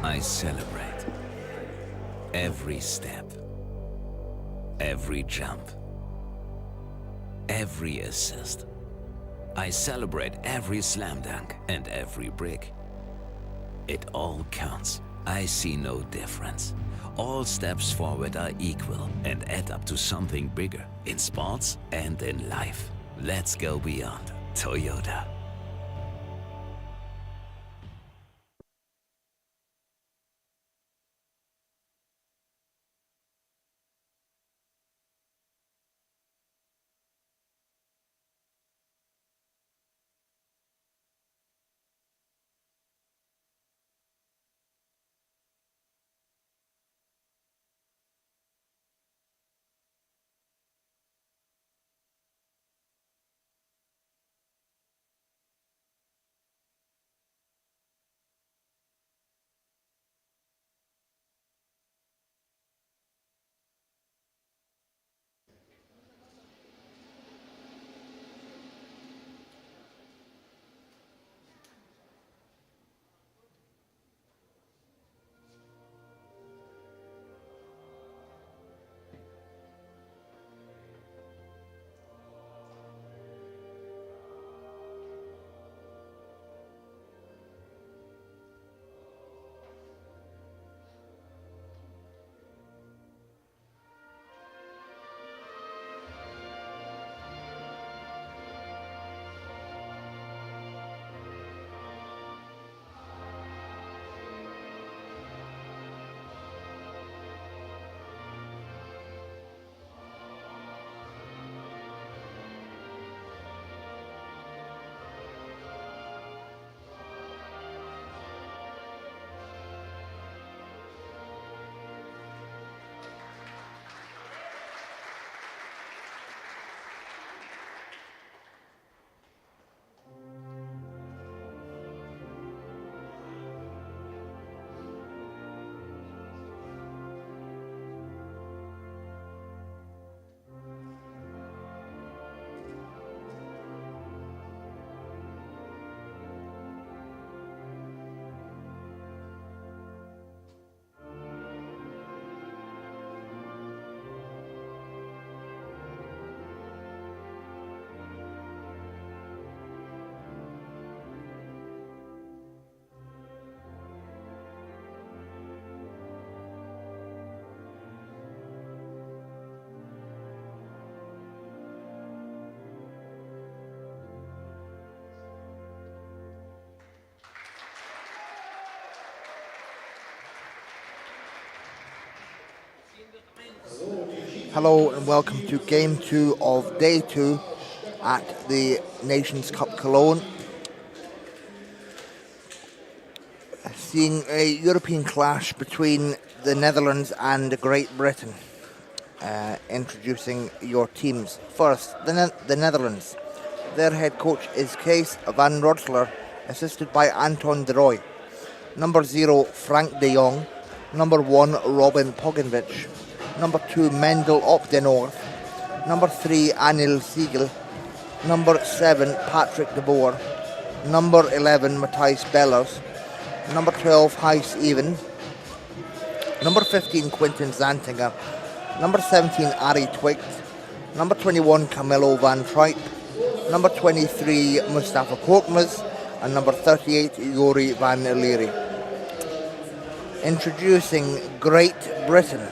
I celebrate every step, every jump, every assist. I celebrate every slam dunk and every brick. It all counts. I see no difference. All steps forward are equal and add up to something bigger in sports and in life. Let's go beyond. Toyota. Hello and welcome to Game 2 of Day 2 at the Nations Cup Cologne. Seeing a European clash between the Netherlands and Great Britain. Introducing your teams. First, the Netherlands. Their head coach is Kees van Rotselaar, assisted by Anton de Rooij. Number 0, Frank de Jong. Number 1, Robin Pogenvich. Number 2, Mendel Op de Noord. Number 3, Anil Siegel. Number 7, Patrick de Boer. Number 11, Matthijs Bellers. Number 12, Gijs Even. Number 15, Quinten Zantinger. Number 17, Arie Twicht. Number 21, Camillo van Tripe. Number 23, Mustafa Korkmaz. And number 38, Yuri van Leeuwen. Introducing Great Britain.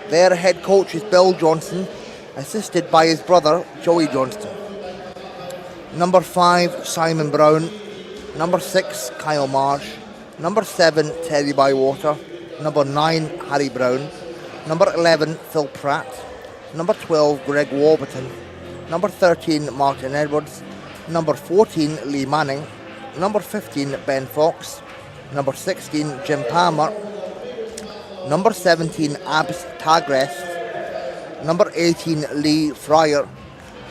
Their head coach is Bill Johnston, assisted by his brother, Joey Johnston. Number 5, Simon Brown. Number 6, Kyle Marsh. Number 7, Terry Bywater. Number 9, Harry Brown. Number 11, Phil Pratt. Number 12, Greg Warburton. Number 13, Martin Edwards. Number 14, Lee Manning. number 15, Ben Fox. Number 16, Jim Palmer. Number 17, Abs Tagrest. Number 18, Lee Fryer.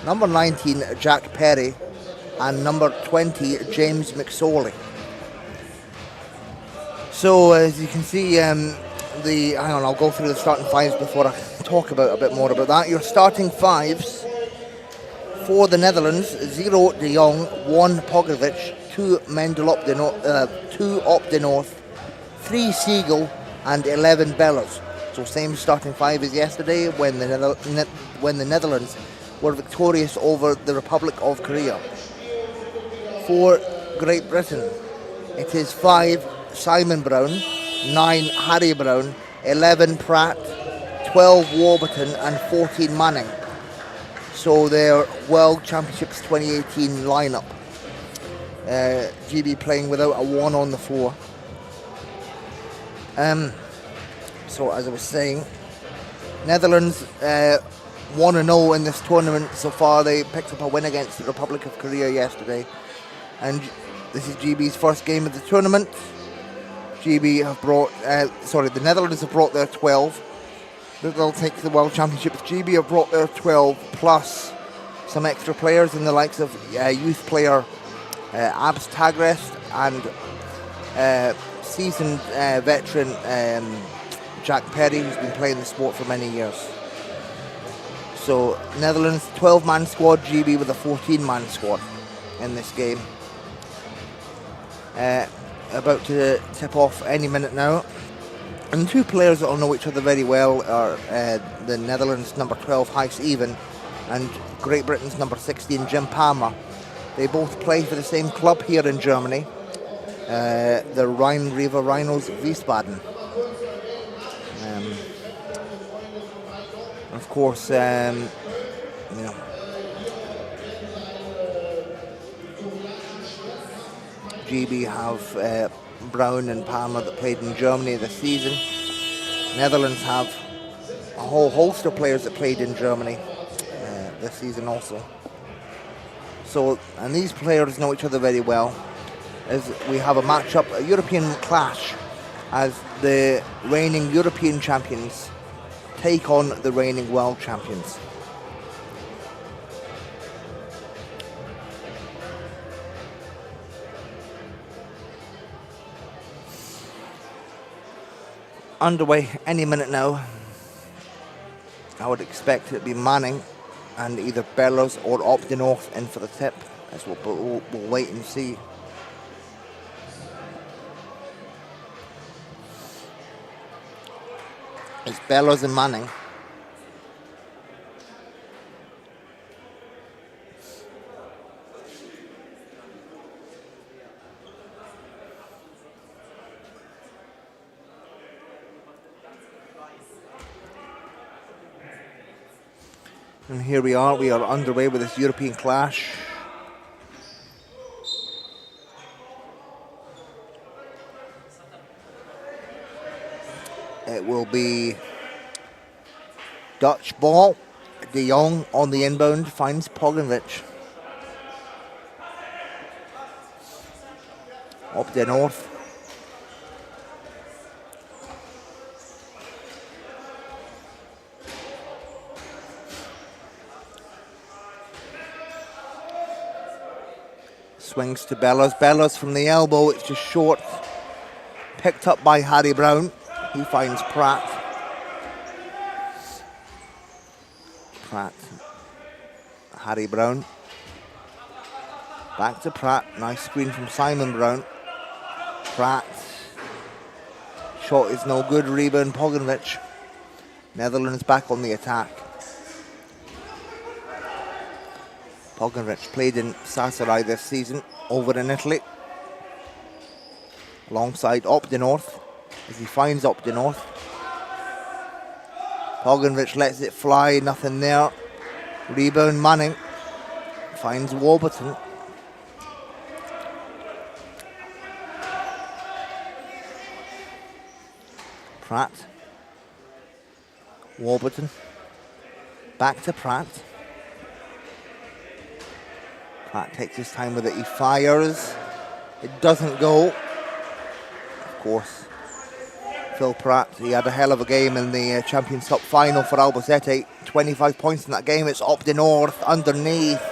Number 19, Jack Perry. And number 20, James McSorley. So as you can see, I'll go through the starting fives before I talk about a bit more about that. Your starting fives for the Netherlands: 0 De Jong, 1 Pogovic, 2 Mendel op de North, 3 Siegel, and 11 Bellers. So same starting five as yesterday when the Netherlands were victorious over the Republic of Korea. For Great Britain, it is 5 Simon Brown, 9 Harry Brown, 11 Pratt, 12 Warburton, and 14 Manning. So their World Championships 2018 lineup. GB playing without a 1 on the floor. So as I was saying, Netherlands 1-0 in this tournament so far. They picked up a win against the Republic of Korea yesterday. And this is GB's first game of the tournament. The Netherlands have brought their 12. They'll take the World Championships. GB have brought their 12 plus some extra players in the likes of youth player Abs Tagrest and seasoned veteran Jack Perry, who's been playing the sport for many years. So Netherlands 12-man squad, GB with a 14-man squad in this game. About to tip off any minute now. And two players that will know each other very well are the Netherlands number 12, Heis Even, and Great Britain's number 16, Jim Palmer. They both play for the same club here in Germany, the Rhine-River Rhinos Wiesbaden. Of course, GB have Brown and Palmer that played in Germany this season. Netherlands have a whole host of players that played in Germany this season also. So, and these players know each other very well, as we have a matchup, a European clash, as the reigning European champions take on the reigning world champions. Underway any minute now. I would expect it to be Manning and either Bellows or Op de North in for the tip, as we'll wait and see. It's Bellows and Manning. And here we are underway with this European clash. It will be Dutch ball. De Jong on the inbound finds Pogovic. Up the north. Swings to Bellows. Bellows from the elbow. It's just short. Picked up by Harry Brown. He finds Pratt. Harry Brown. Back to Pratt. Nice screen from Simon Brown. Pratt. Shot is no good. Rebound Pogovic. Netherlands back on the attack. Pogovic played in Sasarai this season, over in Italy. Alongside Op de North, as he finds Op de North. Pogovic lets it fly, nothing there. Rebound Manning. Finds Warburton. Pratt. Warburton. Back to Pratt. Pratt takes his time with it. He fires. It doesn't go. Of course, Phil Pratt, he had a hell of a game in the Champions Cup final for Albacete. 25 points in that game. It's up the north, underneath.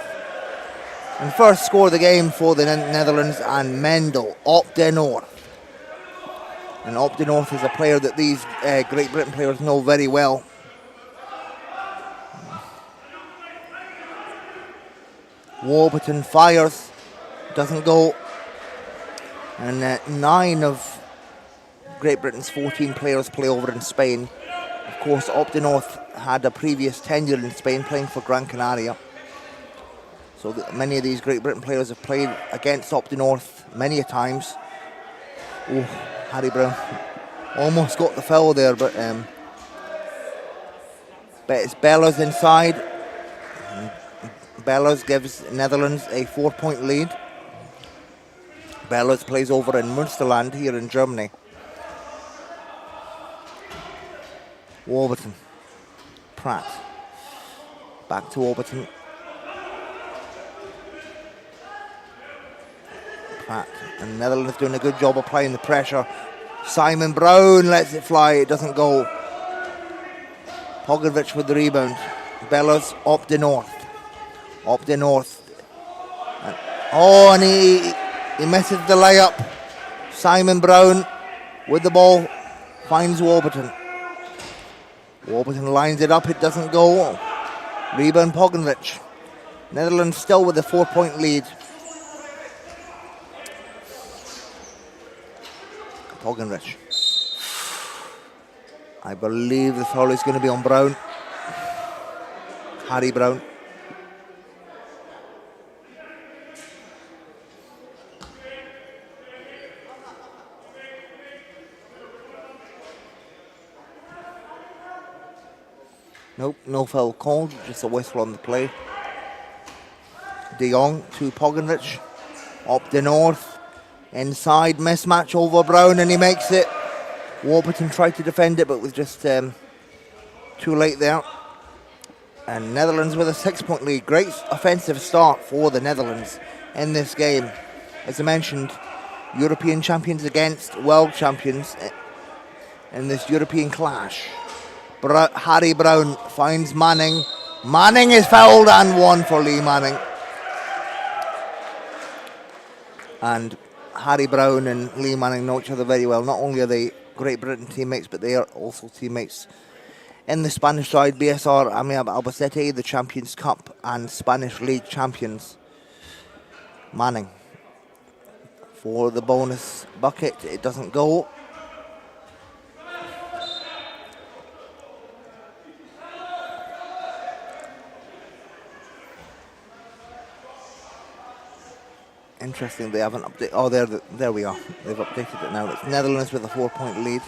And first score of the game for the Netherlands, and Mendel, up the north. And up the north is a player that these Great Britain players know very well. Warburton fires, doesn't go. And 9 of Great Britain's 14 players play over in Spain. Of course, up the north had a previous tenure in Spain playing for Gran Canaria. So many of these Great Britain players have played against up the north many a times. Oh, Harry Brown almost got the foul there, but it's Bellas inside. Bellas gives Netherlands a 4-point lead. Bellas plays over in Münsterland here in Germany. Warburton. Pratt. Back to Warburton. Pratt. And Netherlands doing a good job applying the pressure. Simon Brown lets it fly. It doesn't go. Pogovic with the rebound. Bellas up the north. Up the north. And he misses the layup. Simon Brown with the ball. Finds Warburton. Warburton lines it up. It doesn't go. Rebound Pogovic. Netherlands still with a 4-point lead. Pogovic. I believe the foul is going to be on Brown. Harry Brown. Nope, no foul called, just a whistle on the play. De Jong to Pogovic. Up the north. Inside, mismatch over Brown, and he makes it. Warburton tried to defend it, but was just too late there. And Netherlands with a 6-point lead. Great offensive start for the Netherlands in this game. As I mentioned, European champions against world champions in this European clash. Harry Brown finds Manning. Manning is fouled, and 1 for Lee Manning. And Harry Brown and Lee Manning know each other very well. Not only are they Great Britain teammates, but they are also teammates in the Spanish side. BSR Albacete, the Champions Cup and Spanish League champions. Manning for the bonus bucket. It doesn't go. Interesting, they haven't updated. Oh, there we are. They've updated it now. It's Netherlands with a 4-point lead.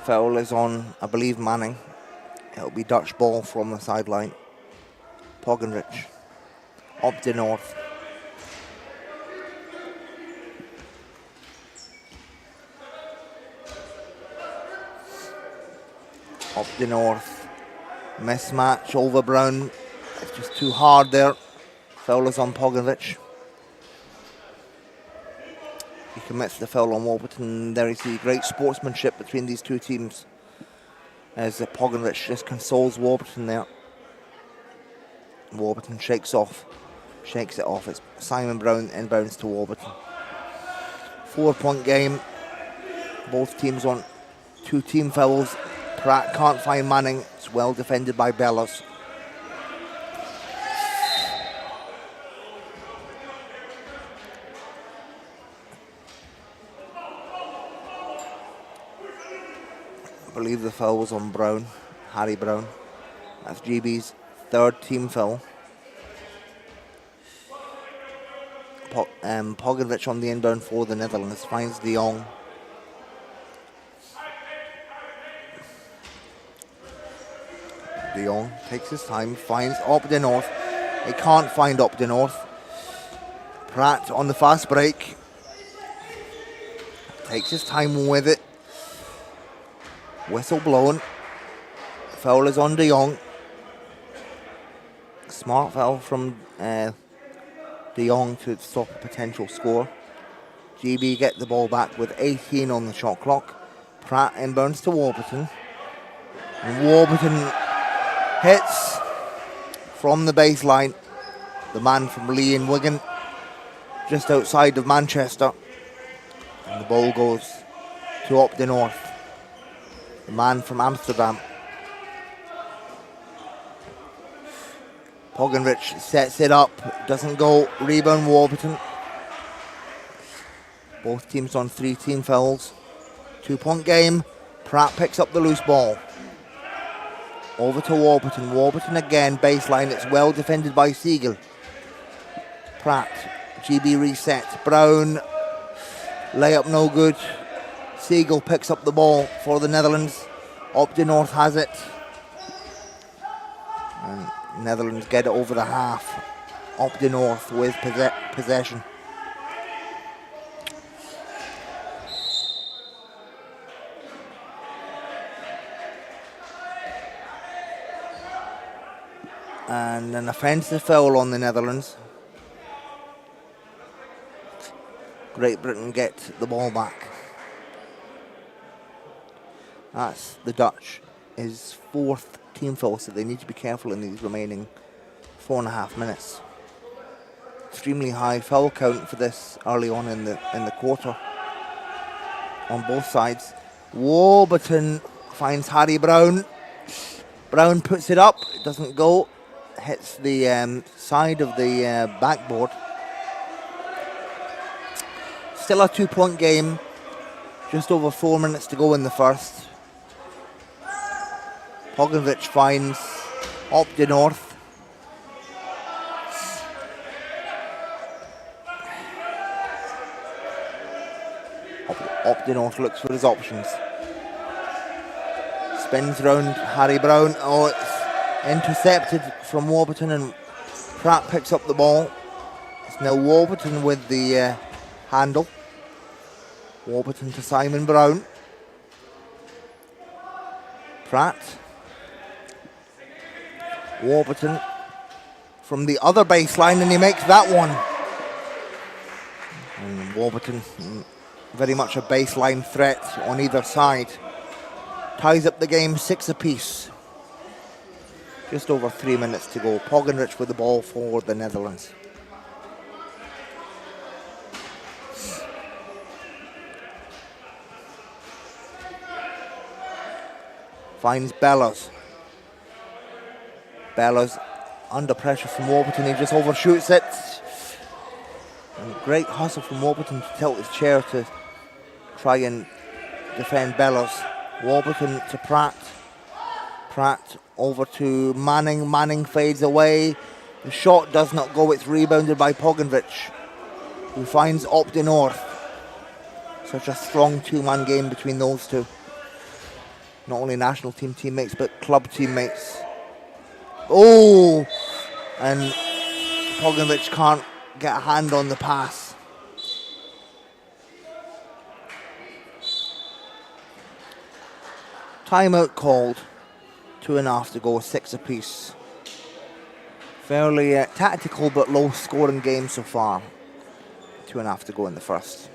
Foul is on, I believe, Manning. It'll be Dutch ball from the sideline. Pogovic. Up the north. Up the north. Mismatch over Brown. It's just too hard there. Foul is on Pogovic. He commits the foul on Warburton. There you see great sportsmanship between these two teams, as Pogovic just consoles Warburton there. Warburton shakes it off. It's Simon Brown inbounds to Warburton. 4-point game. Both teams on 2 team fouls. Pratt can't find Manning. It's well defended by Bellas. I believe the foul was on Brown, Harry Brown. That's GB's 3rd team foul. Pogovic on the inbound for the Netherlands finds De Jong. De Jong takes his time, finds up the north. He can't find up the north. Pratt on the fast break. Takes his time with it. Whistle blown. Foul is on De Jong. Smart foul from De Jong to stop a potential score. GB get the ball back with 18 on the shot clock. Pratt inbounds to Warburton. And Warburton hits from the baseline. The man from Lee and Wigan, just outside of Manchester. And the ball goes to Up the North. The man from Amsterdam. Pogenrich sets it up, doesn't go. Rebound Warburton. Both teams on 3 team fouls. 2-point game. Pratt picks up the loose ball. Over to Warburton. Warburton again, baseline. It's well defended by Siegel. Pratt, GB reset. Brown, layup no good. Siegel picks up the ball for the Netherlands. Up the North has it. And Netherlands get it over the half. Up the North with possession. And an offensive foul on the Netherlands. Great Britain get the ball back. That's the Dutch. His 4th team foul, so they need to be careful in these remaining 4.5 minutes. Extremely high foul count for this early on in the quarter on both sides. Warburton finds Harry Brown. Brown puts it up. It doesn't go. Hits the side of the backboard. Still a 2-point game. Just over 4 minutes to go in the first. Pogenrich finds Up the North. Up the North looks for his options. Spins round Harry Brown. Oh, it's intercepted from Warburton, and Pratt picks up the ball. It's now Warburton with the handle. Warburton to Simon Brown. Pratt. Warburton from the other baseline, and he makes that one. And Warburton, very much a baseline threat on either side. Ties up the game 6 apiece. Just over 3 minutes to go. Pogenrich with the ball for the Netherlands. Finds Bellows. Bellows under pressure from Warburton. He just overshoots it. And great hustle from Warburton to tilt his chair to try and defend Bellows. Warburton to Pratt. Pratt over to Manning. Manning fades away. The shot does not go. It's rebounded by Pogenrich, who finds Up the North. Such a strong 2-man game between those two. Not only national team teammates, but club teammates. Oh! And Pogenrich can't get a hand on the pass. Timeout called. 2.5 to go, 6 apiece. Fairly tactical but low scoring game so far. 2.5 to go in the first.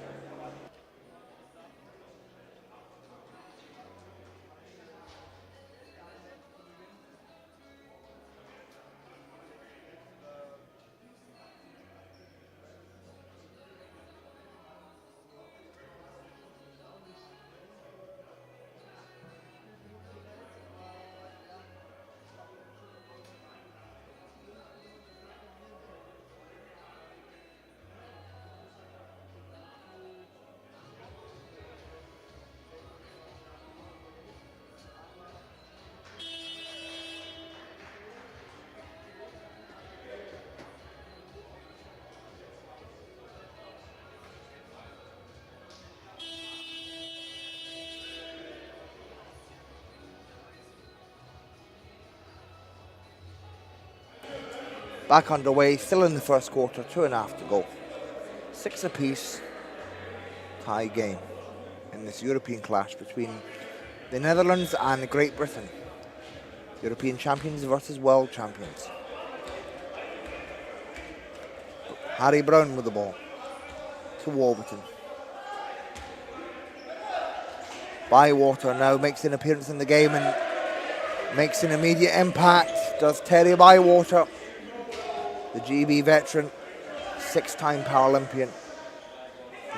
Back underway, still in the first quarter, 2.5 to go. 6 apiece, tie game in this European clash between The Netherlands and Great Britain. European champions versus world champions. Harry Brown with the ball to Warburton. Bywater now makes an appearance in the game and makes an immediate impact. Does Terry Bywater, the GB veteran, 6-time Paralympian.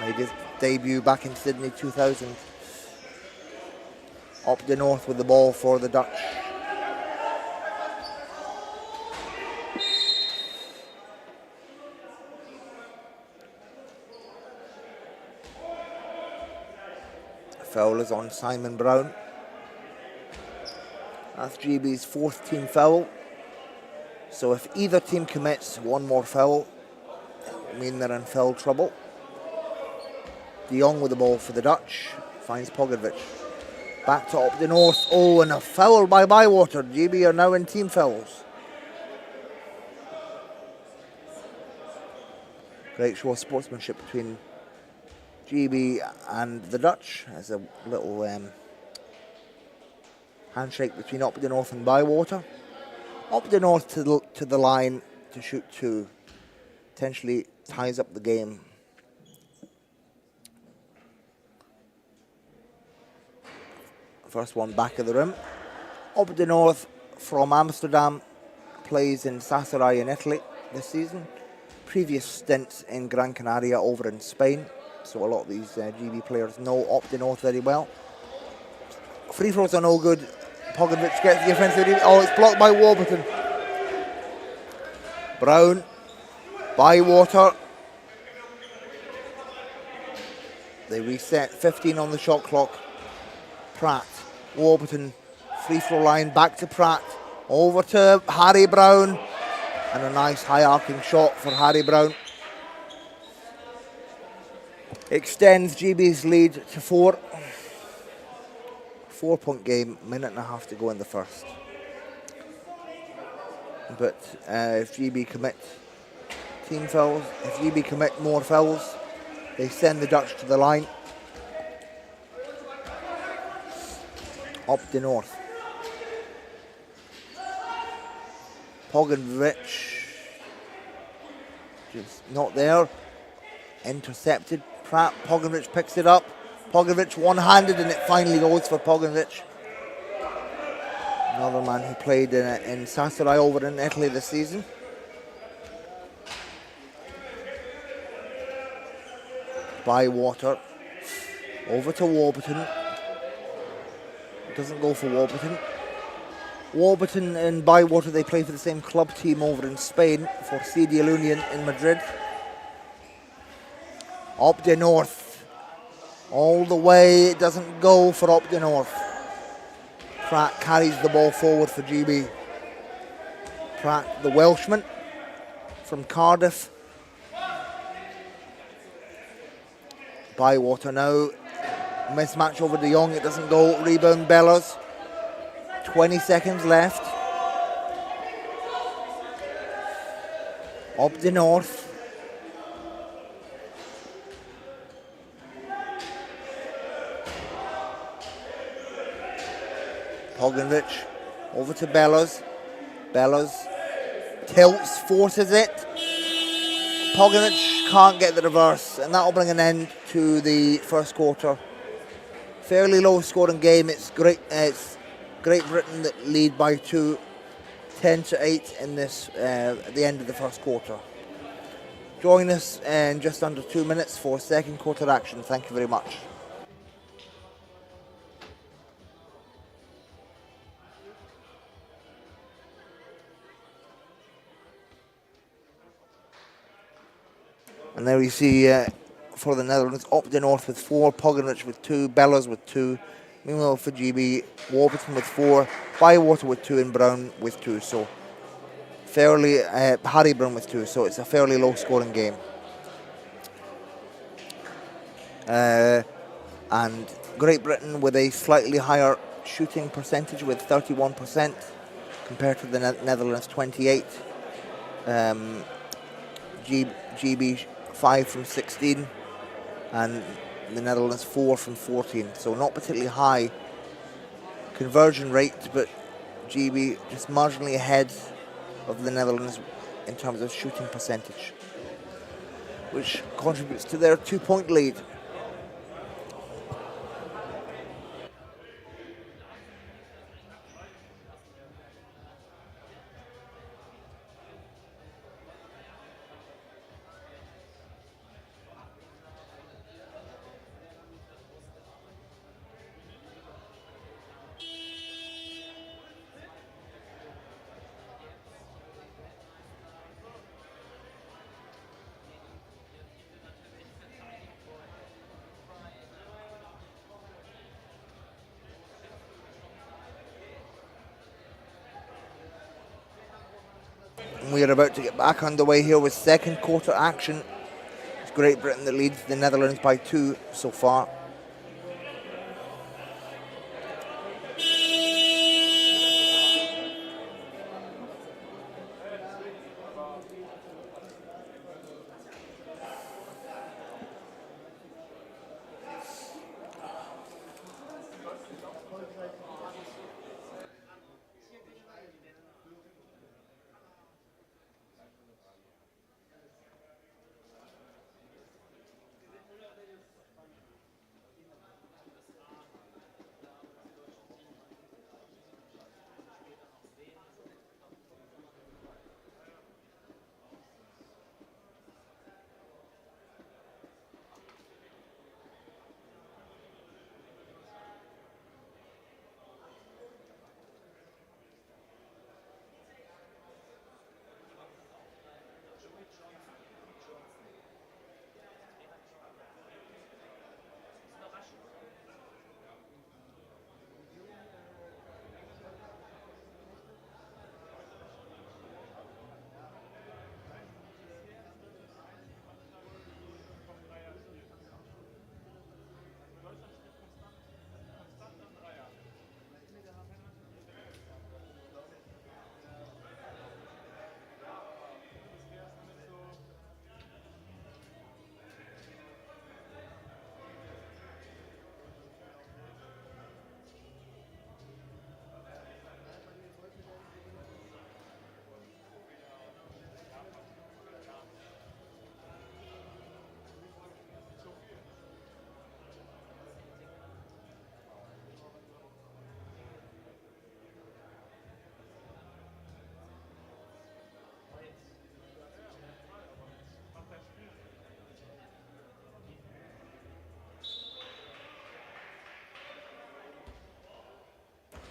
Made his debut back in Sydney 2000. Up the north with the ball for the Dutch. Foul is on Simon Brown. That's GB's 4th team foul. So if either team commits one more foul, it will mean they're in foul trouble. De Jong with the ball for the Dutch. Finds Pogovic. Back to up the north. Oh, and a foul by Bywater. GB are now in team fouls. Great show of sportsmanship between GB and the Dutch. There's a little handshake between Up the North and Bywater. Up the North to the line to shoot 2. Potentially ties up the game. First one back of the rim. Up the North from Amsterdam. Plays in Sassari in Italy this season. Previous stints in Gran Canaria over in Spain. So a lot of these GB players know Up the North very well. Free throws are no good. Pogovic gets the offensive. Oh, it's blocked by Warburton. Brown. Bywater. They reset. 15 on the shot clock. Pratt. Warburton. Free throw line. Back to Pratt. Over to Harry Brown. And a nice high arcing shot for Harry Brown. Extends GB's lead to 4. 4-point game, minute and a half to go in the first. But if GB commit team fouls, if GB commit more fouls, they send the Dutch to the line. Up the North. Pogovic, just not there. Intercepted. Pratt. Pogovic picks it up. Pogovic one-handed, and it finally goes for Pogovic. Another man who played in Sassari over in Italy this season. Bywater. Over to Warburton. Doesn't go for Warburton. Warburton and Bywater, they play for the same club team over in Spain for CD Union in Madrid. Up the North. All the way, it doesn't go for Up the North. Pratt carries the ball forward for GB. Pratt, the Welshman from Cardiff. Bywater now. Mismatch over De Jong, it doesn't go. Rebound Bellows. 20 seconds left. Up the North. Pogovic over to Bellows. Bellows tilts, forces it. Pogovic can't get the reverse, and that will bring an end to the first quarter. Fairly low scoring game. It's Great Britain that lead by 2, 10-8 in this at the end of the first quarter. Join us in just under 2 minutes for second quarter action. Thank you very much. And there we see for the Netherlands, Up the North with 4, Pogovic with 2, Bellows with 2. Meanwhile for GB, Warburton with 4, Bywater with 2 and Brown with 2. So fairly, Harry Brown with 2. So it's a fairly low scoring game. And Great Britain with a slightly higher shooting percentage with 31% compared to the Netherlands 28. GB 5 from 16 and the Netherlands 4 from 14. So not particularly high conversion rate, but GB just marginally ahead of the Netherlands in terms of shooting percentage, which contributes to their 2-point lead. We are about to get back underway here with second quarter action. It's Great Britain that leads the Netherlands by 2 so far.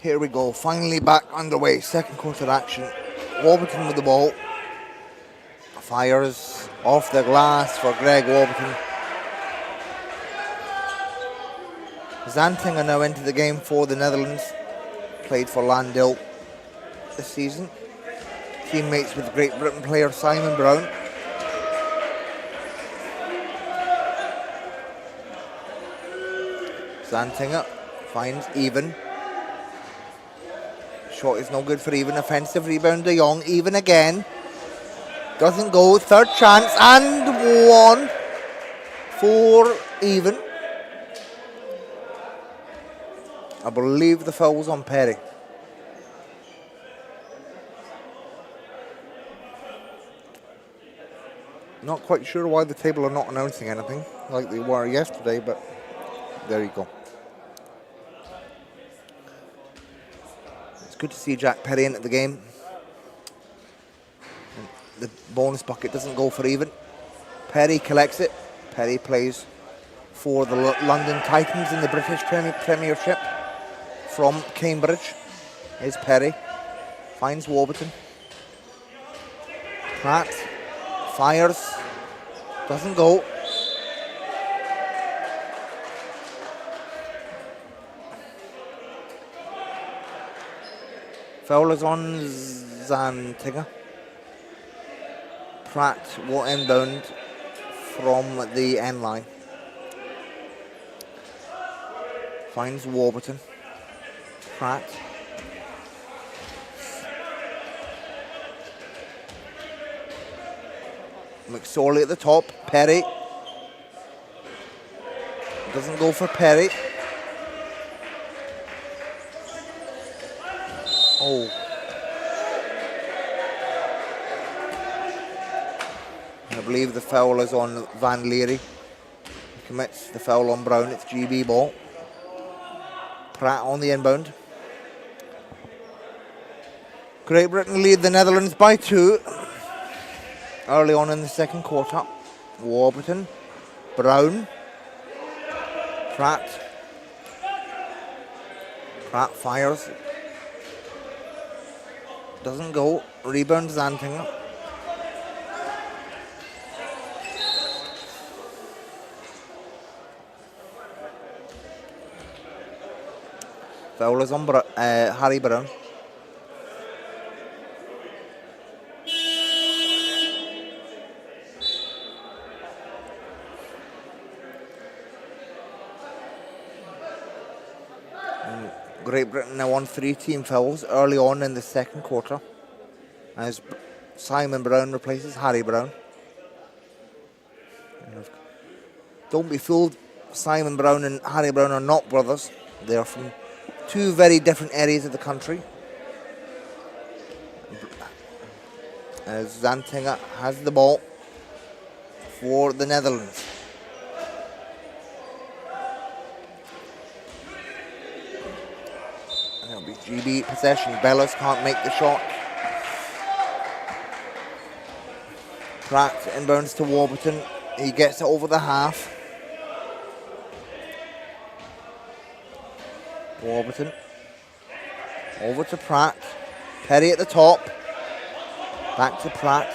Here we go, finally back underway, second quarter action. Warburton with the ball. Fires off the glass for Greg Warburton. Zantinger now into the game for the Netherlands. Played for Landil this season. Teammates with Great Britain player Simon Brown. Zantinger finds Even. Shot is no good for Even. Offensive rebound De Jong. Even again. Doesn't go. Third chance and one for Even. I believe the foul was on Perry. Not quite sure why the table are not announcing anything like they were yesterday, but there you go. It's good to see Jack Perry into the game. And the bonus bucket doesn't go for Even. Perry collects it. Perry plays for the London Titans in the British Premiership from Cambridge. Here's Perry. Finds Warburton. Pratt fires. Doesn't go. Foul is on Zantinger. Pratt will inbound from the end line. Finds Warburton. Pratt. McSorley at the top. Perry. Doesn't go for Perry. Oh. I believe the foul is on Van Leary. He commits the foul on Brown. It's GB ball. Pratt on the inbound. Great Britain lead the Netherlands by 2 early on in the second quarter. Warburton, Brown, Pratt. Pratt fires. Doesn't go. Rebound Zantinger. Foul is on Harry Brown. Great Britain now on 3 team fouls early on in the second quarter as Simon Brown replaces Harry Brown. Don't be fooled, Simon Brown and Harry Brown are not brothers. They are from 2 very different areas of the country. As Zantinger has the ball for the Netherlands. It'll be GB possession. Bellows can't make the shot. Pratt inbounds to Warburton. He gets it over the half. Warburton. Over to Pratt. Perry at the top. Back to Pratt.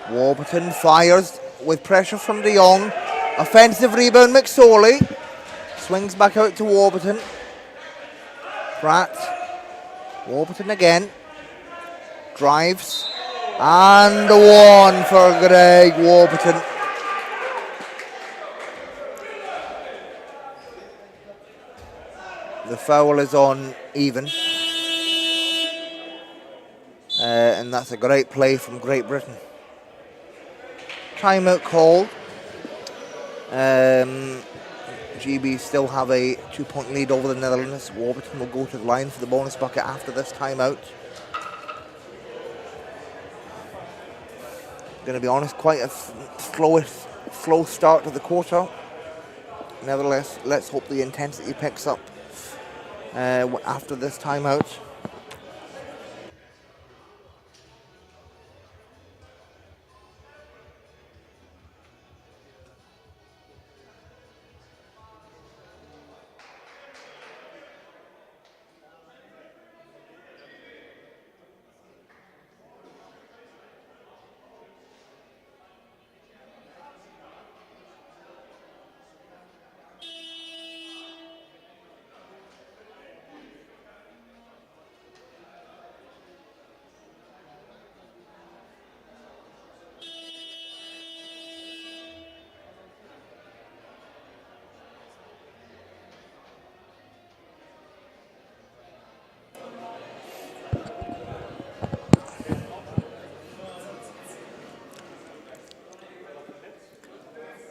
Warburton fires with pressure from De Jong. Offensive rebound, McSorley. Swings back out to Warburton. Pratt. Warburton again. Drives. And one for Greg Warburton. The foul is on Even. And that's a great play from Great Britain. Timeout called. GB still have a 2-point lead over the Netherlands. Warburton will go to the line for the bonus bucket after this timeout. Going to be honest, quite a slow start to the quarter. Nevertheless, let's hope the intensity picks up after this timeout.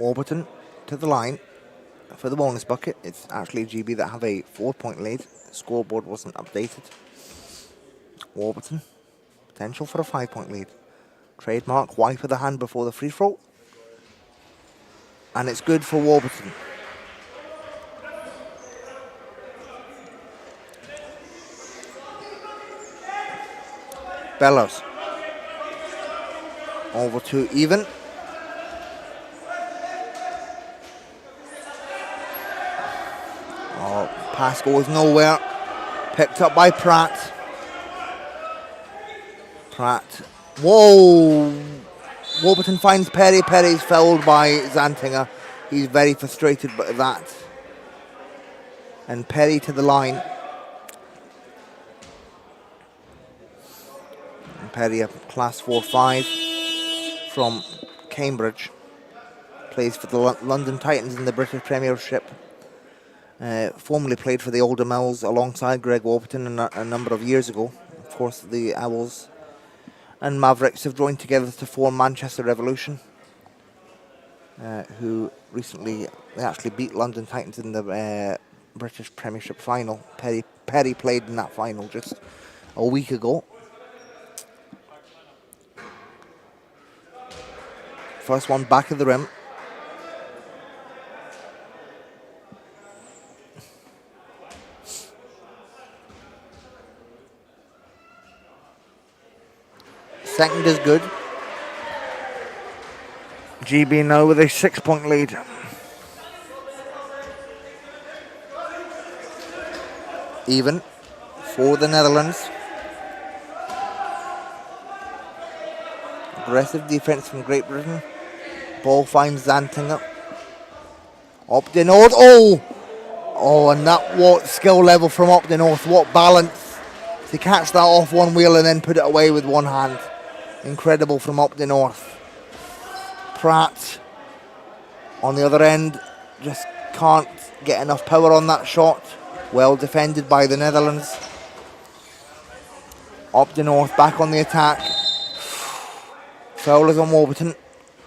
Warburton to the line for the bonus bucket. It's actually GB that have a 4-point lead. The scoreboard wasn't updated. Warburton, potential for a 5-point lead. Trademark wipe of the hand before the free throw. And it's good for Warburton. Bellows. Over to Even. Pass goes nowhere. Picked up by Pratt. Whoa! Warburton finds Perry. Perry's fouled by Zantinger. He's very frustrated by that. And Perry to the line. And Perry, a class 4-5 from Cambridge. Plays for the London Titans in the British Premiership. Formerly played for the Older Mills alongside Greg Warburton a number of years ago. Of course, the Owls and Mavericks have joined together to form Manchester Revolution, who recently they actually beat London Titans in the British Premiership final. Perry played in that final just a week ago. First one back of the rim. Second is good. GB now with a 6-point lead. Even for the Netherlands. Aggressive defense from Great Britain. Ball finds Zantinger. Up the north. Oh, and that what skill level from up the north. What balance to catch that off one wheel and then put it away with one hand. Incredible from up the north. Pratt on the other end just can't get enough power on that shot. Well defended by the Netherlands. Up the north, back on the attack. Foul is on Warburton.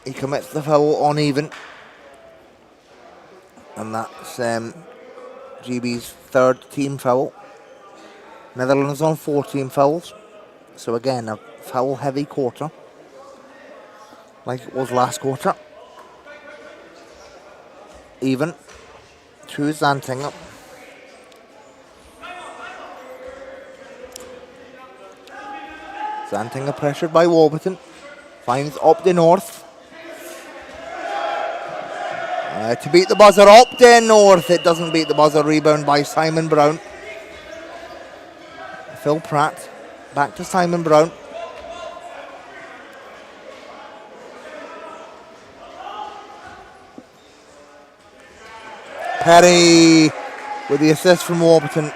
He commits the foul on Even. And that's GB's third team foul. Netherlands on 14 fouls. So again, a foul-heavy quarter, like it was last quarter. Even to Zantinger. Zantinger pressured by Warburton. Finds up the north. To beat the buzzer, up the north. It doesn't beat the buzzer. Rebound by Simon Brown. Phil Pratt. Back to Simon Brown. Perry with the assist from Warburton.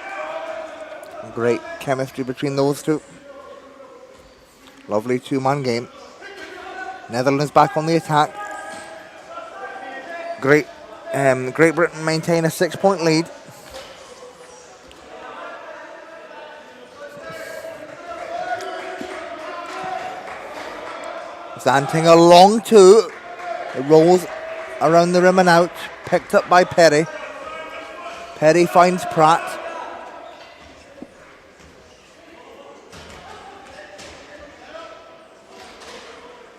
Great chemistry between those two. Lovely two-man game. Netherlands back on the attack. Great Britain maintain a 6-point lead. Zantinger long two. It rolls around the rim and out. Picked up by Perry. Perry finds Pratt.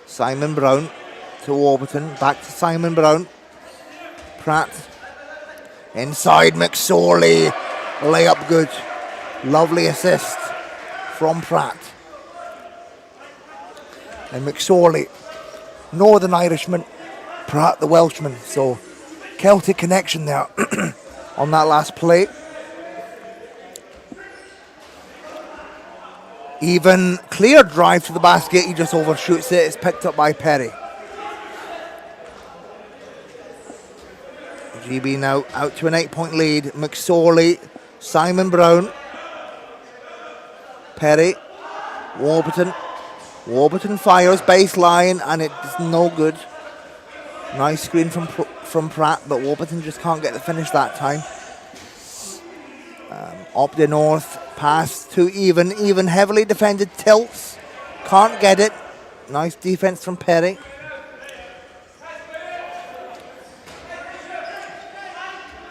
Simon Brown to Warburton. Back to Simon Brown. Pratt. Inside McSorley. Layup good. Lovely assist from Pratt. And McSorley, Northern Irishman, Pratt the Welshman. So Celtic connection there on that last play. Even clear drive to the basket. He just overshoots it. It's picked up by Perry. GB now out to an 8-point lead. McSorley, Simon Brown, Perry, Warburton. Warburton fires baseline and it's no good. Nice screen from Pratt, but Warburton just can't get the finish that time. Up the north, pass to Even. Even heavily defended, tilts, can't get it. Nice defense from Perry.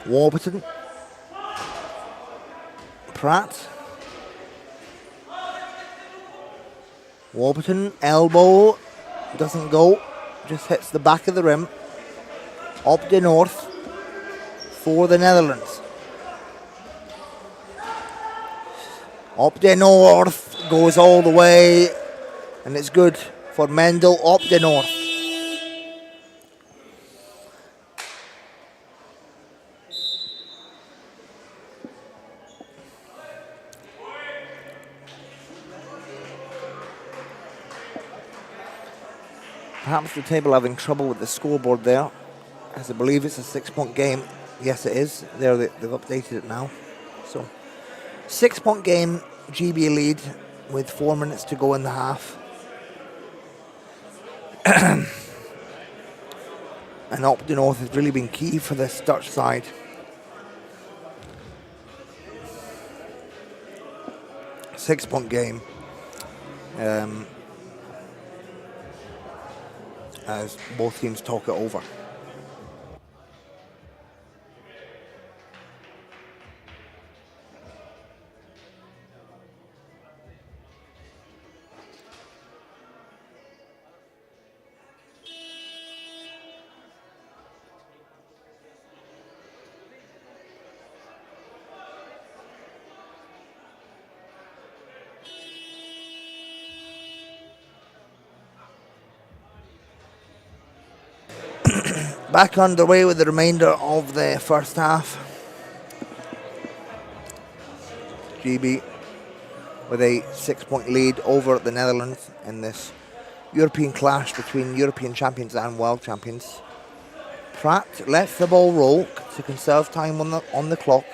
Warburton, Pratt. Warburton, elbow, doesn't go, just hits the back of the rim. Up the north for the Netherlands. Up the north, goes all the way, and it's good for Mendel. Up the north. Perhaps the table having trouble with the scoreboard there, as I believe it's a 6-point game. Yes, it is. They've updated it now. So, 6-point game, GB lead with 4 minutes to go in the half. And up the north has really been key for this Dutch side. Six-point game. As both teams talk it over. Back underway with the remainder of the first half. GB with a 6-point lead over the Netherlands in this European clash between European champions and world champions. Pratt lets the ball roll to conserve time on the clock.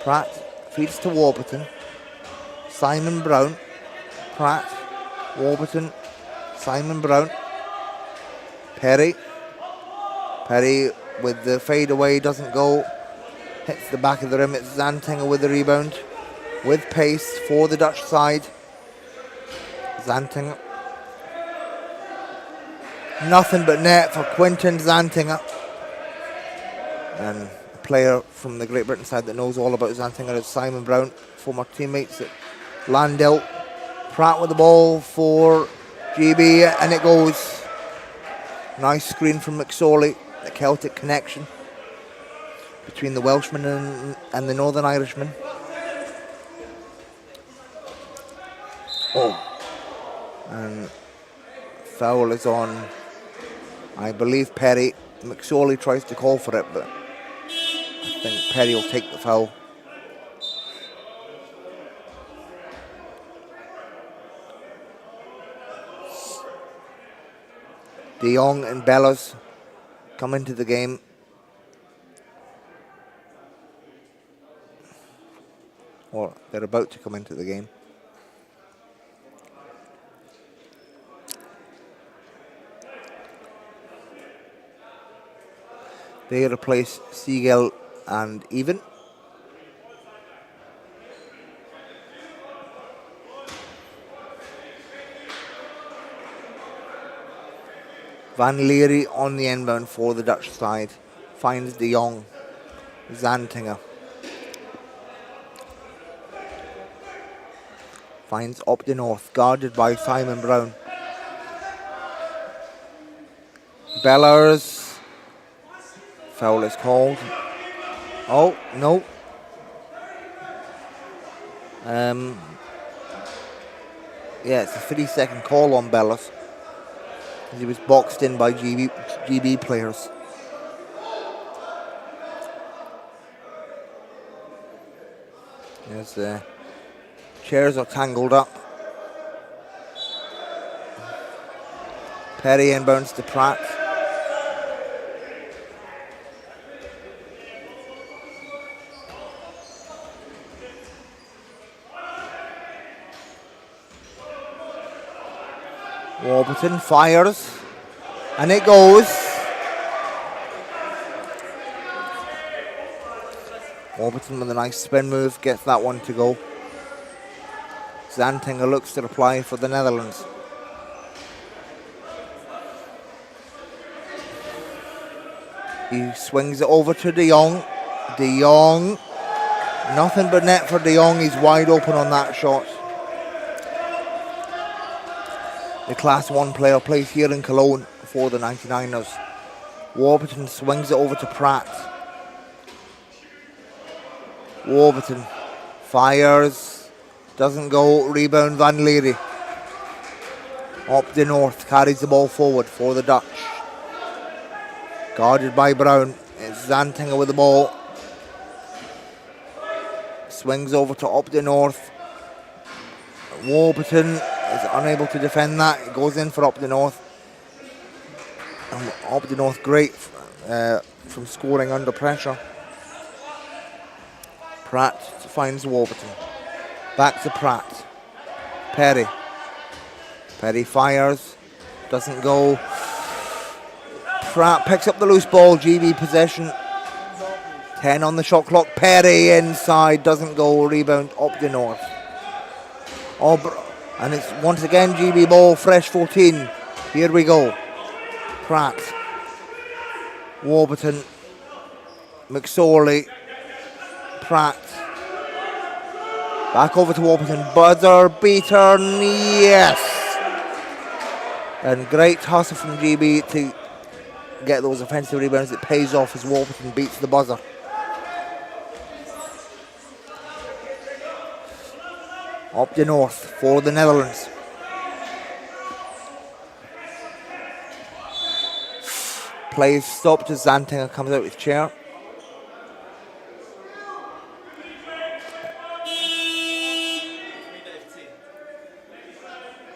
Pratt feeds to Warburton. Simon Brown. Pratt. Warburton. Simon Brown. Perry. Perry with the fade away, doesn't go. Hits the back of the rim. It's Zantinger with the rebound. With pace for the Dutch side. Zantinger. Nothing but net for Quinten Zantinger. And a player from the Great Britain side that knows all about Zantinger is Simon Brown, former teammates at Landell. Pratt with the ball for GB, and it goes. Nice screen from McSorley, the Celtic connection between the Welshman and the Northern Irishman. Oh, and foul is on, I believe, Perry. McSorley tries to call for it, but I think Perry will take the foul. De Jong and Bellows come into the game. Or they're about to come into the game. They replace Siegel and Even. Van Leeuwen on the inbound for the Dutch side. Finds De Jong. Zantinger. Finds up the north, guarded by Simon Brown. Bellers. Foul is called. Oh, no. Yeah, it's a 30-second call on Bellers. He was boxed in by GB players. As the chairs are tangled up. Perry inbounds to Pratt. Warburton fires, and it goes. Warburton with a nice spin move gets that one to go. Zantinger looks to reply for the Netherlands. He swings it over to De Jong. De Jong, nothing but net for De Jong. He's wide open on that shot. The Class 1 player plays here in Cologne for the 99ers. Warburton swings it over to Pratt. Warburton fires, doesn't go, rebound Van Leeuwen. Up the north, carries the ball forward for the Dutch. Guarded by Brown. It's Zantinger with the ball. Swings over to up the north. Warburton is unable to defend that. It goes in for up the north. Up the north, great from scoring under pressure. Pratt finds Warburton. Back to Pratt. Perry. Perry fires. Doesn't go. Pratt picks up the loose ball. GB possession. 10 on the shot clock. Perry inside. Doesn't go. Rebound up the north. And it's once again GB ball. Fresh 14. Here we go. Pratt. Warburton. McSorley. Pratt. Back over to Warburton. Buzzer beater. Yes. And great hustle from GB to get those offensive rebounds. It pays off as Warburton beats the buzzer. Up the north for the Netherlands. Play is stopped as Zantinger comes out with chair.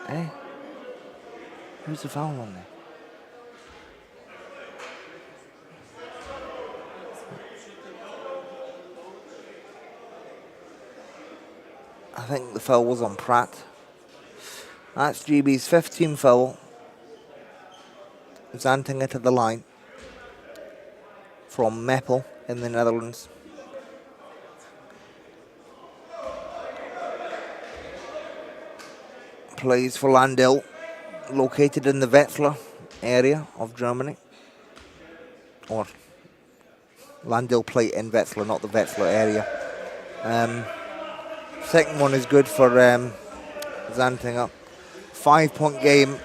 Hey, who's the foul on there? I think the foul was on Pratt. That's GB's 5th team foul. Zantinger to the line from Meppel in the Netherlands. Plays for Landil, located in the Wetzlar area of Germany. Or Landil play in Wetzlar, not the Wetzlar area. Second one is good for Zantinger. 5-point game.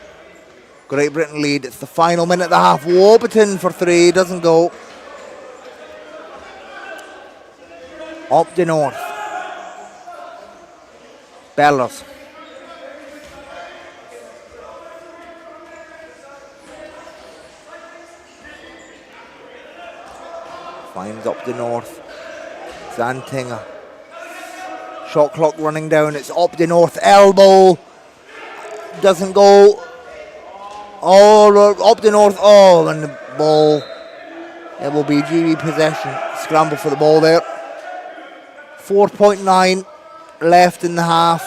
Great Britain lead. It's the final minute of the half. Warburton for 3. Doesn't go. Up the north. Bellers. Finds up the north. Zantinger. Shot clock running down. It's up the north. Elbow. Doesn't go. Oh, up the north. Oh, and the ball. It will be GB possession. Scramble for the ball there. 4.9 left in the half.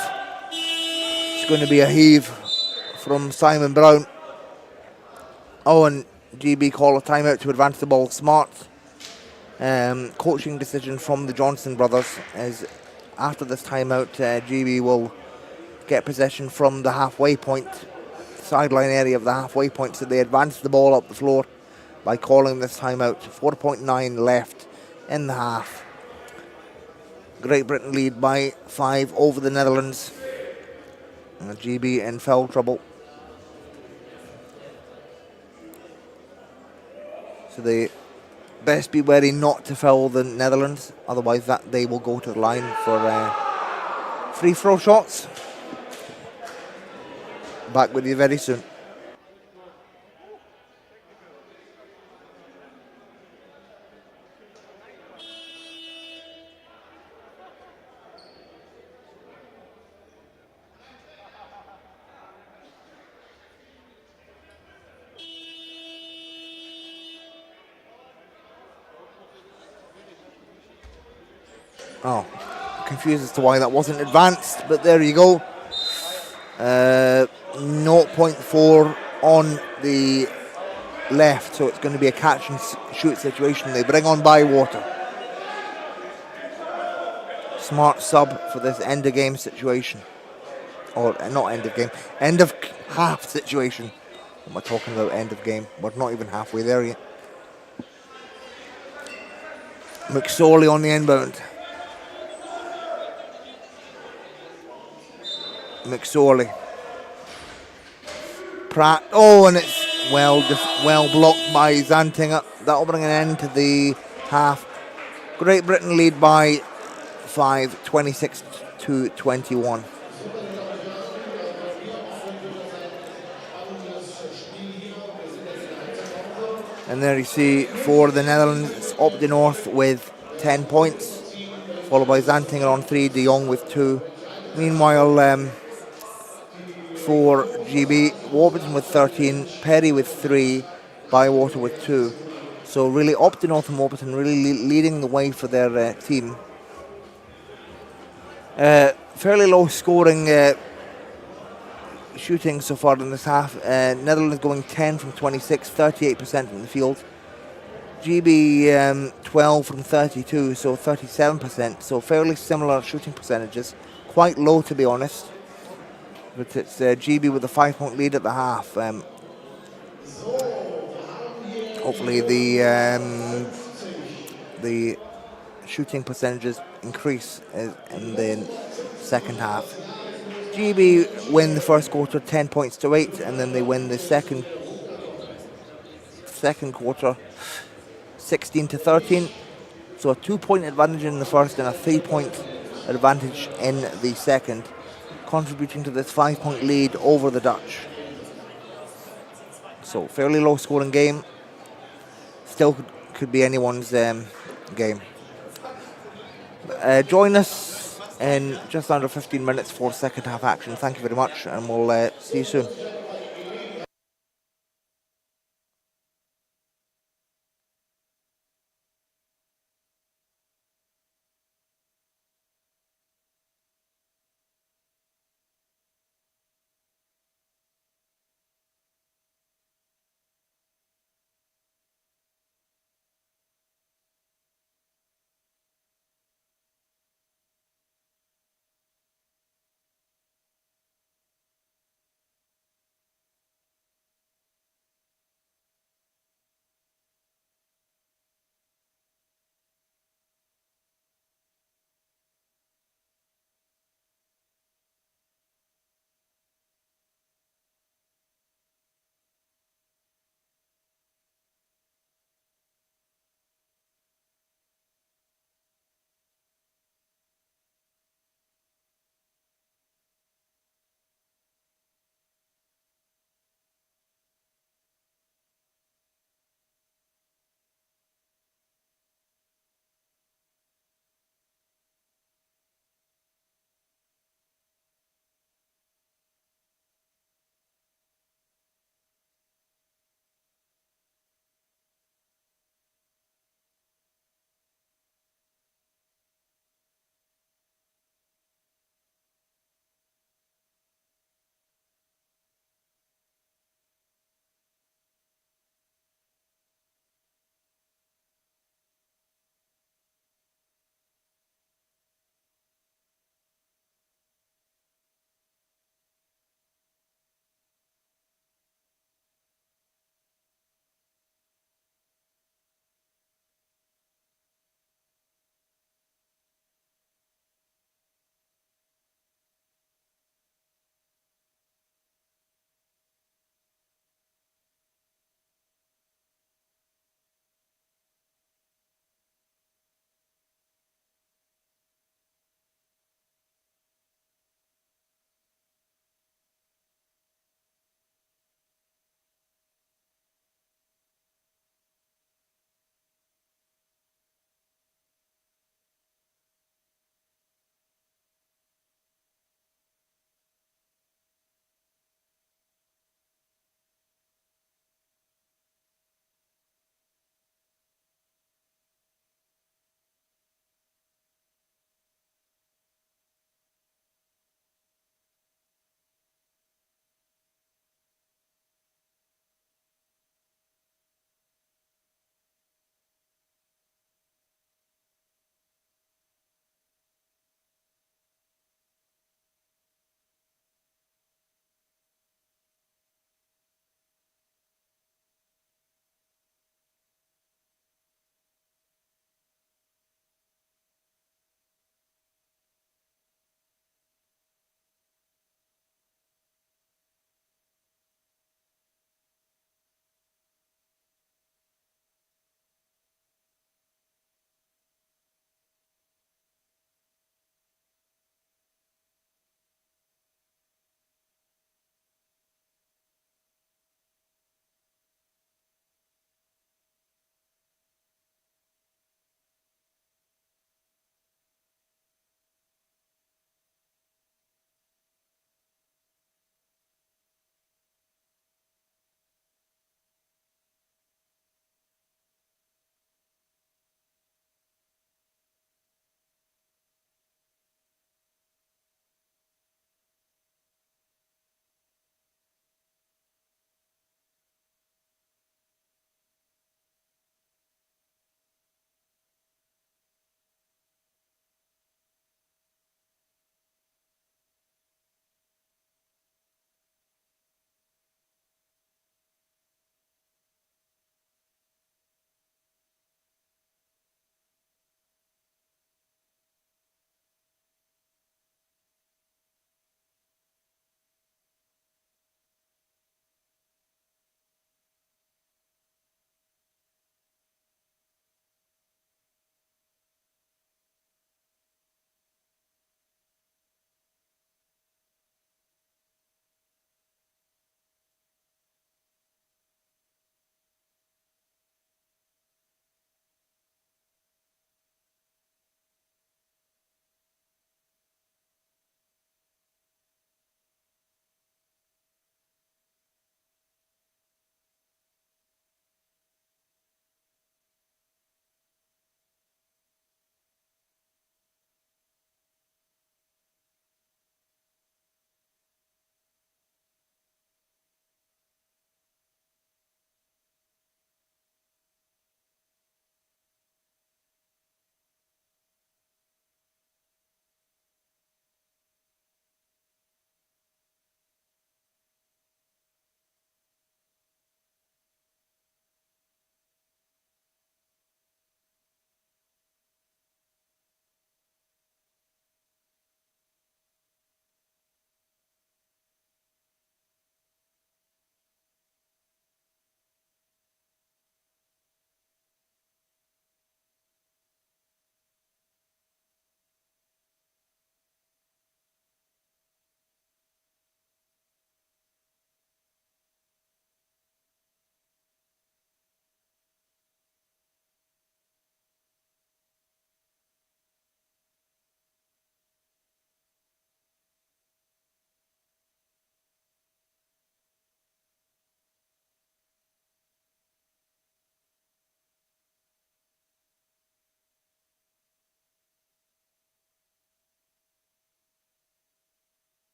It's going to be a heave from Simon Brown. Oh, and GB call a timeout to advance the ball. Smart coaching decision from the Johnson brothers, as after this timeout, GB will get possession from the halfway point, sideline area of the halfway point, so they advance the ball up the floor by calling this timeout. 4.9 left in the half. Great Britain lead by 5 over the Netherlands. And GB in foul trouble. So they best be wary not to foul the Netherlands, otherwise that they will go to the line for free throw shots. Back with you very soon. Oh, confused as to why that wasn't advanced, but there you go. 0.4 on the left, so it's going to be a catch and shoot situation. They bring on Bywater. Smart sub for this end of game situation. Or not end of game, end of half situation. What am I talking about? End of game. We're not even halfway there yet. McSorley on the inbound. McSorley. Pratt. Oh, and it's well blocked by Zantinger. That'll bring an end to the half. Great Britain lead by 5, 26-21. And there you see for the Netherlands, up the north with 10 points, followed by Zantinger on 3, De Jong with 2. Meanwhile, for GB, Warburton with 13, Perry with 3, Bywater with 2. So really up the north and Warburton really leading the way for their team. Fairly low scoring shooting so far in this half. Netherlands going 10 from 26, 38% in the field. GB 12 from 32, so 37%. So fairly similar shooting percentages. Quite low, to be honest. But it's GB with a 5-point lead at the half. Hopefully the shooting percentages increase in the second half. GB win the first quarter 10 points to 8, and then they win the second quarter 16 to 13. So a 2-point advantage in the first and a 3-point advantage in the second, contributing to this 5-point lead over the Dutch. So fairly low scoring game. still could be anyone's game. Join us in just under 15 minutes for second half action. Thank you very much, and we'll see you soon.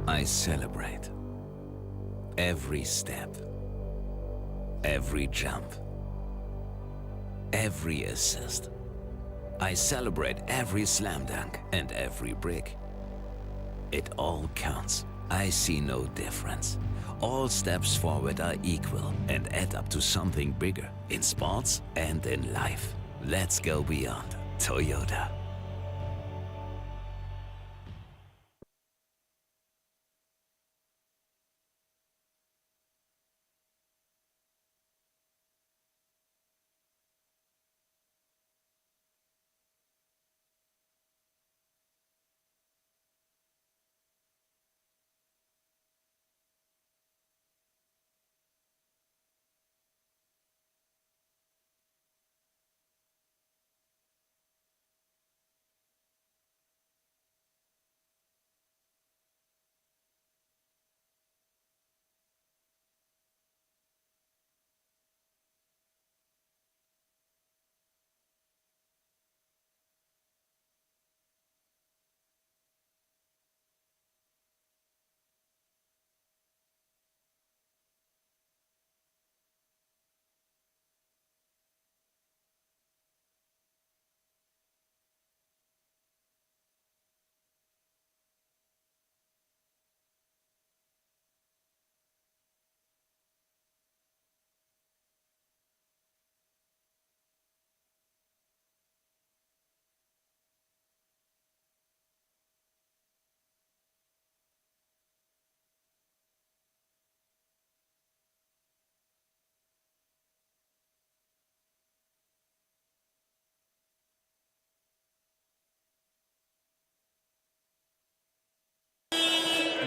I celebrate every step, every jump, every assist. I celebrate every slam dunk and every brick. It all counts. I see no difference. All steps forward are equal and add up to something bigger in sports and in life. Let's go beyond. Toyota.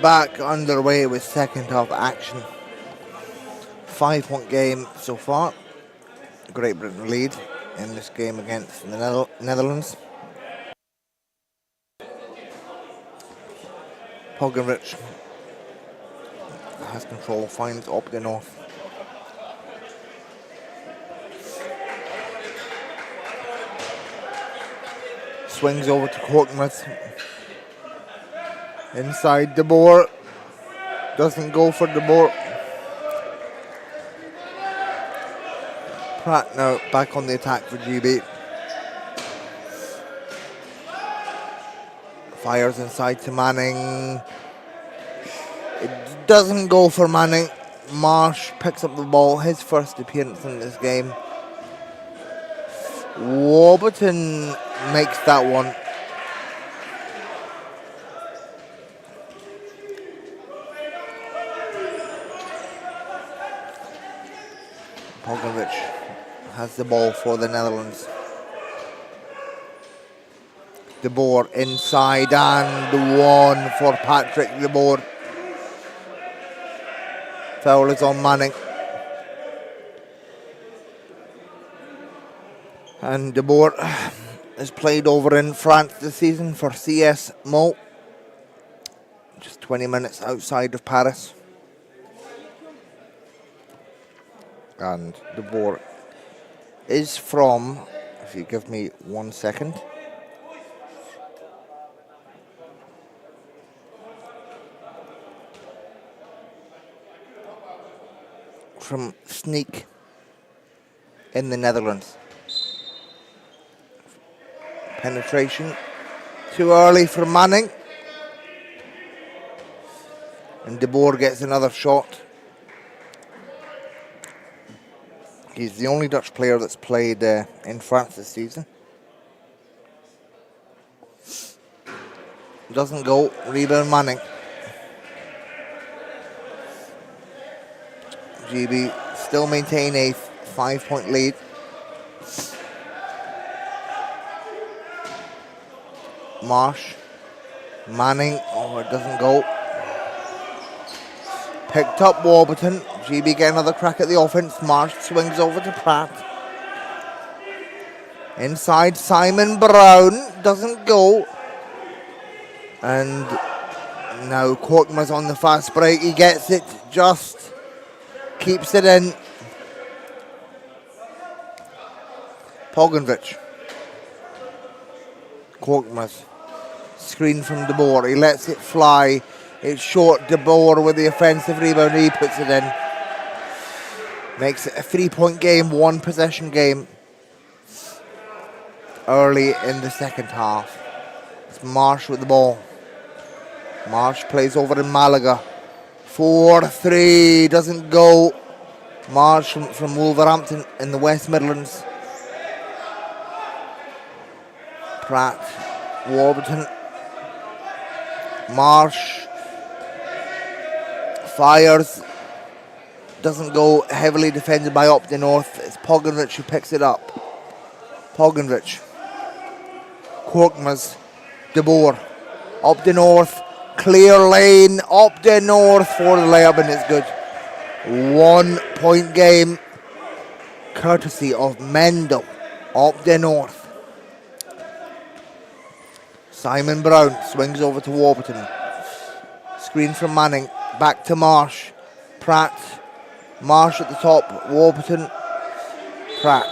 Back underway with second half action. 5-point game so far. Great Britain lead in this game against the Netherlands. Pogovic has control, finds Optin off. Swings over to Korkmaz. Inside De Boer. Doesn't go for De Boer. Pratt now back on the attack for GB. Fires inside to Manning. It doesn't go for Manning. Marsh picks up the ball, his first appearance in this game. Warburton makes that one. Pogovic has the ball for the Netherlands. De Boer inside and one for Patrick De Boer. Foul is on Manning. And De Boer is played over in France this season for CS Mo. Just 20 minutes outside of Paris. And De Boer is from, if you give me 1 second. From Sneek in the Netherlands. Penetration too early for Manning. And De Boer gets another shot. He's the only Dutch player that's played in France this season. Doesn't go. Rebound Manning. GB still maintain a 5-point lead. Marsh. Manning. Oh, it doesn't go. Picked up Warburton. GB get another crack at the offense. Marsh swings over to Pratt. Inside Simon Brown. Doesn't go. And now Korkmaz on the fast break. He gets it. Just keeps it in. Pogovic. Korkmaz. Screen from De Boer. He lets it fly. It's short. De Boer with the offensive rebound. He puts it in. Makes it a 3-point game, 1 possession game early in the second half. It's Marsh with the ball. Marsh plays over in Malaga. 4-3, doesn't go. Marsh from Wolverhampton in the West Midlands. Pratt, Warburton. Marsh fires. Doesn't go, heavily defended by Upton North. It's Pogonrich who picks it up. Pogonrich. Korkmaz. De Boer. Upton North. Clear lane. Upton North for the layup, and it's good. 1-point game. Courtesy of Mendel. Upton North. Simon Brown swings over to Warburton. Screen from Manning. Back to Marsh. Pratt. Marsh at the top. Warburton. Pratt.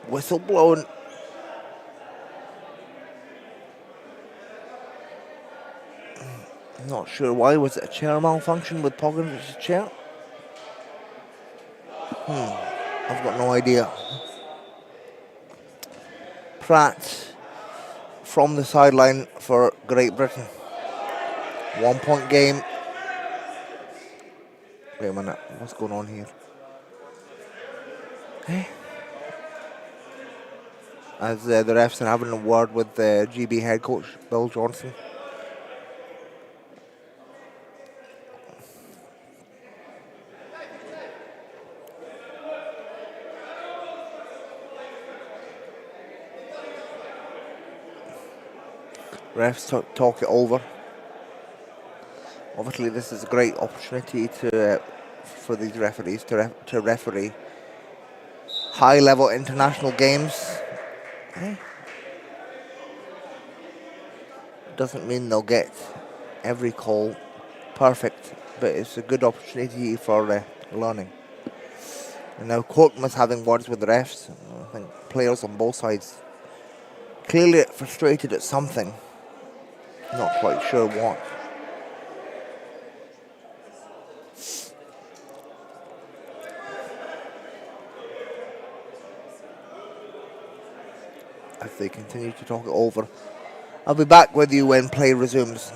Whistle blown. Not sure why. Was it a chair malfunction with Pogonich's chair? I've got no idea. Pratt from the sideline for Great Britain. 1-point game. Wait a minute, what's going on here? As the refs are having a word with the GB head coach, Bill Johnson. Refs talk it over. Obviously, this is a great opportunity for these referees to referee high-level international games. Doesn't mean they'll get every call perfect, but it's a good opportunity for learning. And now Korkmaz having words with the refs. I think players on both sides clearly frustrated at something. Not quite sure what. As they continue to talk it over. I'll be back with you when play resumes.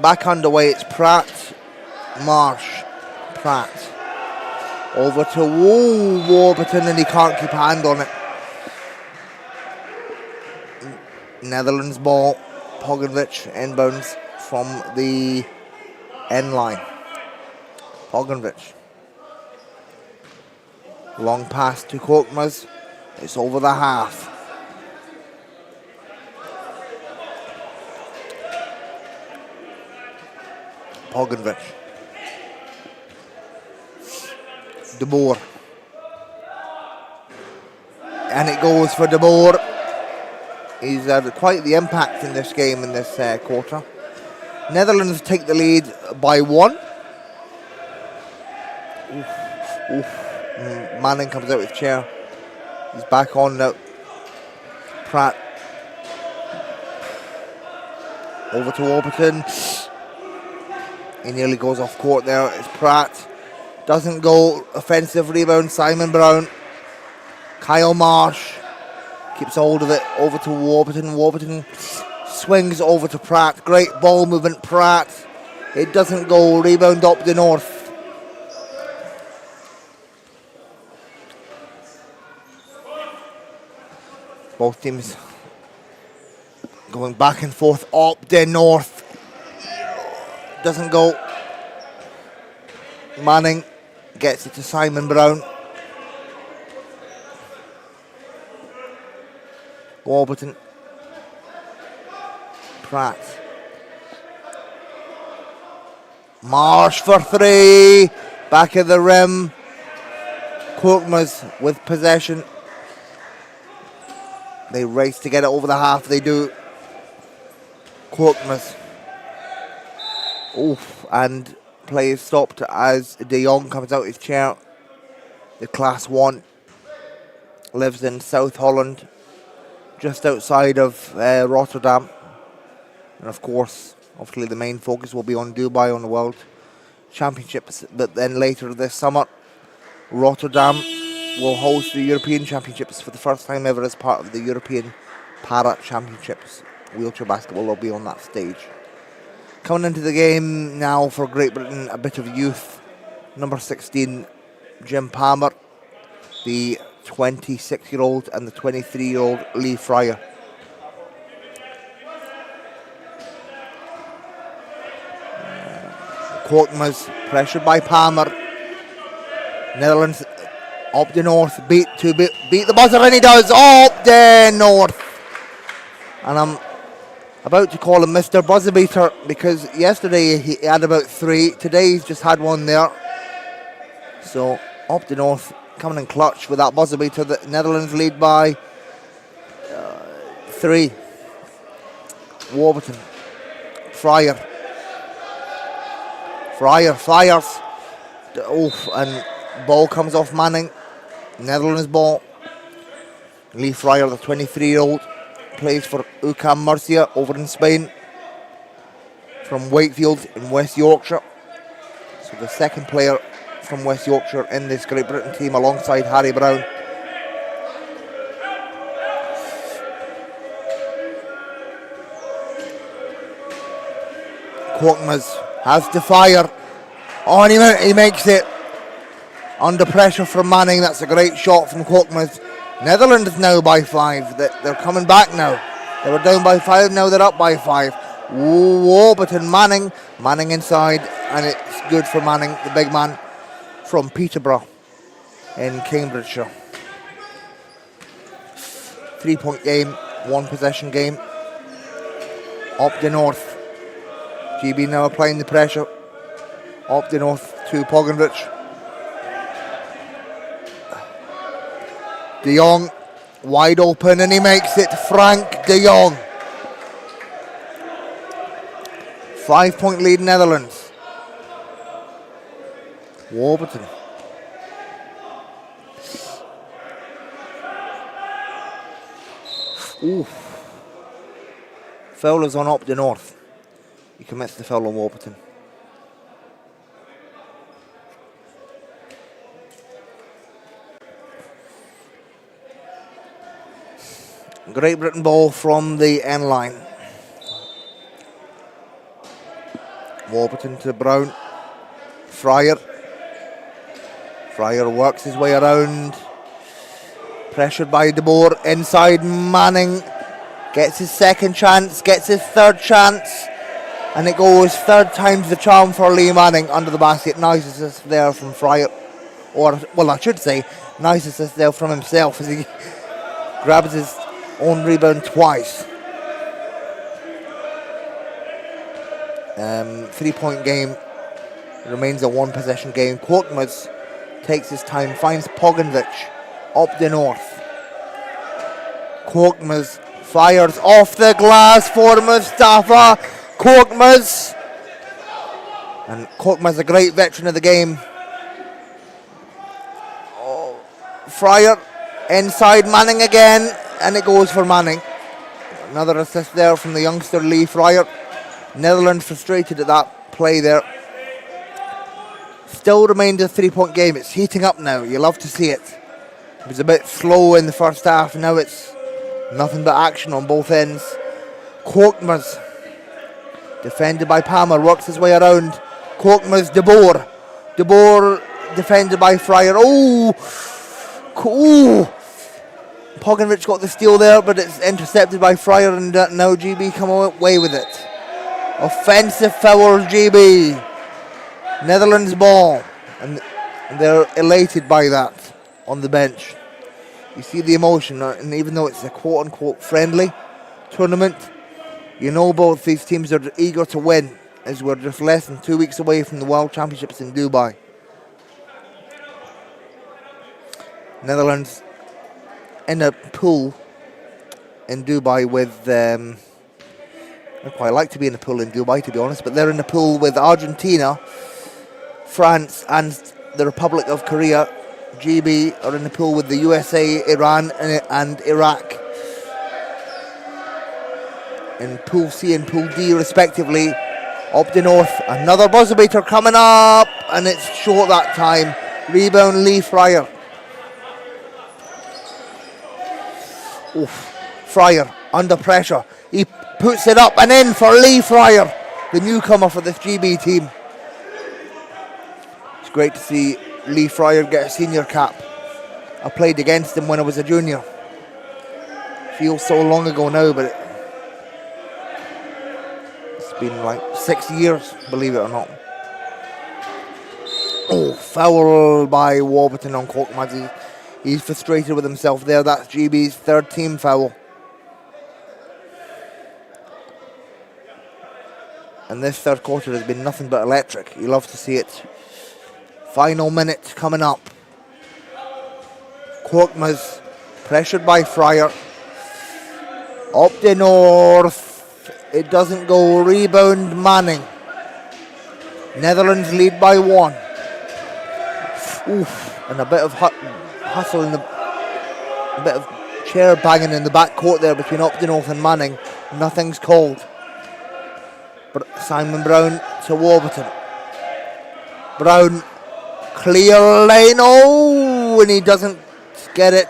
Back underway, it's Pratt, Marsh, Pratt. Over to Warburton, and he can't keep a hand on it. Netherlands ball, Pogonrich inbounds from the end line. Pogonrich. Long pass to Korkmaz. It's over the half. Pogonrich. De Boer. And it goes for De Boer. He's had quite the impact in this game in this quarter. Netherlands take the lead by 1. Manning comes out with chair. He's back on now. Pratt. Over to Warburton. He nearly goes off court there. It's Pratt. Doesn't go. Offensive rebound. Simon Brown. Kyle Marsh keeps hold of it. Over to Warburton. Warburton swings over to Pratt. Great ball movement, Pratt. It doesn't go. Rebound up the north. Both teams going back and forth. Up the north. Doesn't go. Manning gets it to Simon Brown. Warburton. Pratt. Marsh for three. Back of the rim. Korkmaz with possession. They race to get it over the half. They do. Korkmaz. Oof. And play is stopped as De Jong comes out his chair. The Class 1 lives in South Holland, just outside of Rotterdam. And of course, obviously the main focus will be on Dubai on the World Championships. But then later this summer, Rotterdam will host the European Championships for the first time ever as part of the European Para Championships. Wheelchair basketball will be on that stage. Coming into the game now for Great Britain, a bit of youth. Number 16, Jim Palmer, the 26-year-old and the 23-year-old Lee Fryer. Korkmaz pressured by Palmer. Netherlands up the north, beat the buzzer, and he does. Up the north. And I'm about to call him Mr. Buzzer Beater because yesterday he had about 3. Today he's just had 1 there. So up the north, coming in clutch with that buzzer beater. The Netherlands lead by 3. Warburton. Fryer fires. Oof, and ball comes off Manning. Netherlands ball. Lee Fryer, the 23-year-old, plays for UCAM Murcia over in Spain from Wakefield in West Yorkshire. So the second player from West Yorkshire in this Great Britain team alongside Harry Brown. Korkmaz has to fire. Oh, and he makes it. Under pressure from Manning. That's a great shot from Korkmaz. Netherlands now by 5. They're coming back now. They were down by 5, now they're up by 5. Warburton, Manning inside, and it's good for Manning, the big man from Peterborough in Cambridgeshire. 3-point game, 1 possession game. Up the north. GB now applying the pressure. Up the north to Pogenrich. De Jong wide open and he makes it. Frank De Jong. 5-point lead Netherlands. Warburton. Ooh. Foul is on up the north. He commits the foul on Warburton. Great Britain ball from the end line. Warburton to Brown. Fryer works his way around. Pressured by De Boer. Inside Manning. Gets his second chance. Gets his third chance. And it goes 3rd time's the charm for Lee Manning under the basket. Nice assist there from Fryer. Or, well, I should say, nice assist there from himself as he grabs his own rebound twice. 3-point game. Remains a 1-possession game. Korkmaz takes his time, finds Pogenrich up the north. Korkmaz fires off the glass for Mustafa. Korkmaz. And Korkmaz, a great veteran of the game. Fryer inside Manning again, and it goes for Manning. Another assist there from the youngster Lee Fryer. Netherlands frustrated at that play there. Still remains a 3-point game. It's heating up now. You love to see it. It was a bit slow in the first half. Now it's nothing but action on both ends. Korkmaz, defended by Palmer, works his way around. Korkmaz, De Boer. De Boer defended by Fryer. Oh! Pogenrich got the steal there, but it's intercepted by Fryer, and now GB come away with it. Offensive foul, GB. Netherlands ball, and they're elated by that on the bench. You see the emotion, and even though it's a quote-unquote friendly tournament, you know both these teams are eager to win, as we're just less than 2 weeks away from the World Championships in Dubai. Netherlands in a pool in Dubai with, I'd quite like to be in a pool in Dubai, to be honest, but they're in a pool with Argentina, France and the Republic of Korea. GB are in the pool with the USA, Iran and Iraq. In Pool C and Pool D respectively. Up the north, another buzzer beater coming up, and it's short that time. Rebound Lee Fryer. Oof. Fryer under pressure. He puts it up and in for Lee Fryer, the newcomer for this GB team. It's great to see Lee Fryer get a senior cap. I played against him when I was a junior. Feels so long ago now, but it's been like 6 years, believe it or not. Oh, foul by Warburton on Korkmaz. He's frustrated with himself there. That's GB's third team foul. And this third quarter has been nothing but electric. You love to see it. Final minute coming up. Korkmaz pressured by Fryer. Up the north. It doesn't go. Rebound Manning. Netherlands lead by 1. Oof. And a bit of hustle in a bit of chair banging in the back court there between Up the north and Manning. Nothing's called. But Simon Brown to Warburton. Brown, clear lane. Oh, and he doesn't get it.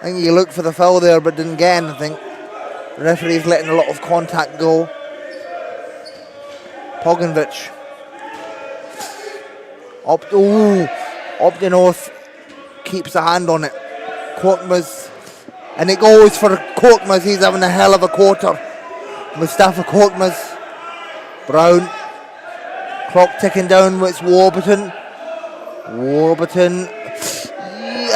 I think he looked for the foul there but didn't get anything. The referee's letting a lot of contact go. Pogovic. Up the north. Keeps a hand on it. Korkmaz. And it goes for Korkmaz. He's having a hell of a quarter. Mustafa Korkmaz. Brown. Clock ticking down. It's Warburton.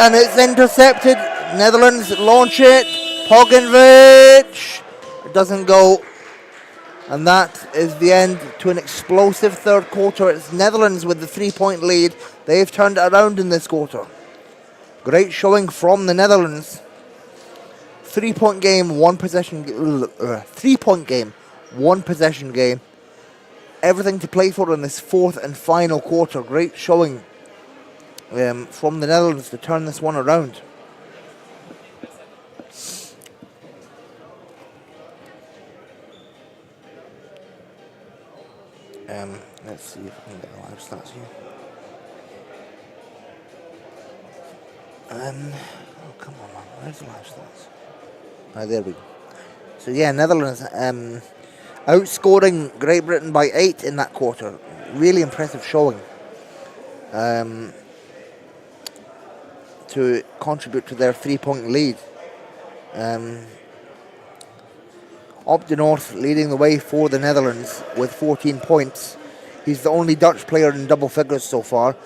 And it's intercepted. Netherlands launch it. Pogovic. It doesn't go. And that is the end to an explosive third quarter. It's Netherlands with the 3-point lead. They've turned it around in this quarter. Great showing from the Netherlands. 3-point game, 1 possession. 3-point game, 1 possession game. Everything to play for in this fourth and final quarter. Great showing from the Netherlands to turn this one around. Let's see if I can get the live stats here. Oh, come on, man. Where's the live stats? Ah, there we go. So, yeah, Netherlands outscoring Great Britain by 8 in that quarter. Really impressive showing to contribute to their 3-point lead. Up the north, leading the way for the Netherlands with 14 points. He's the only Dutch player in double figures so far.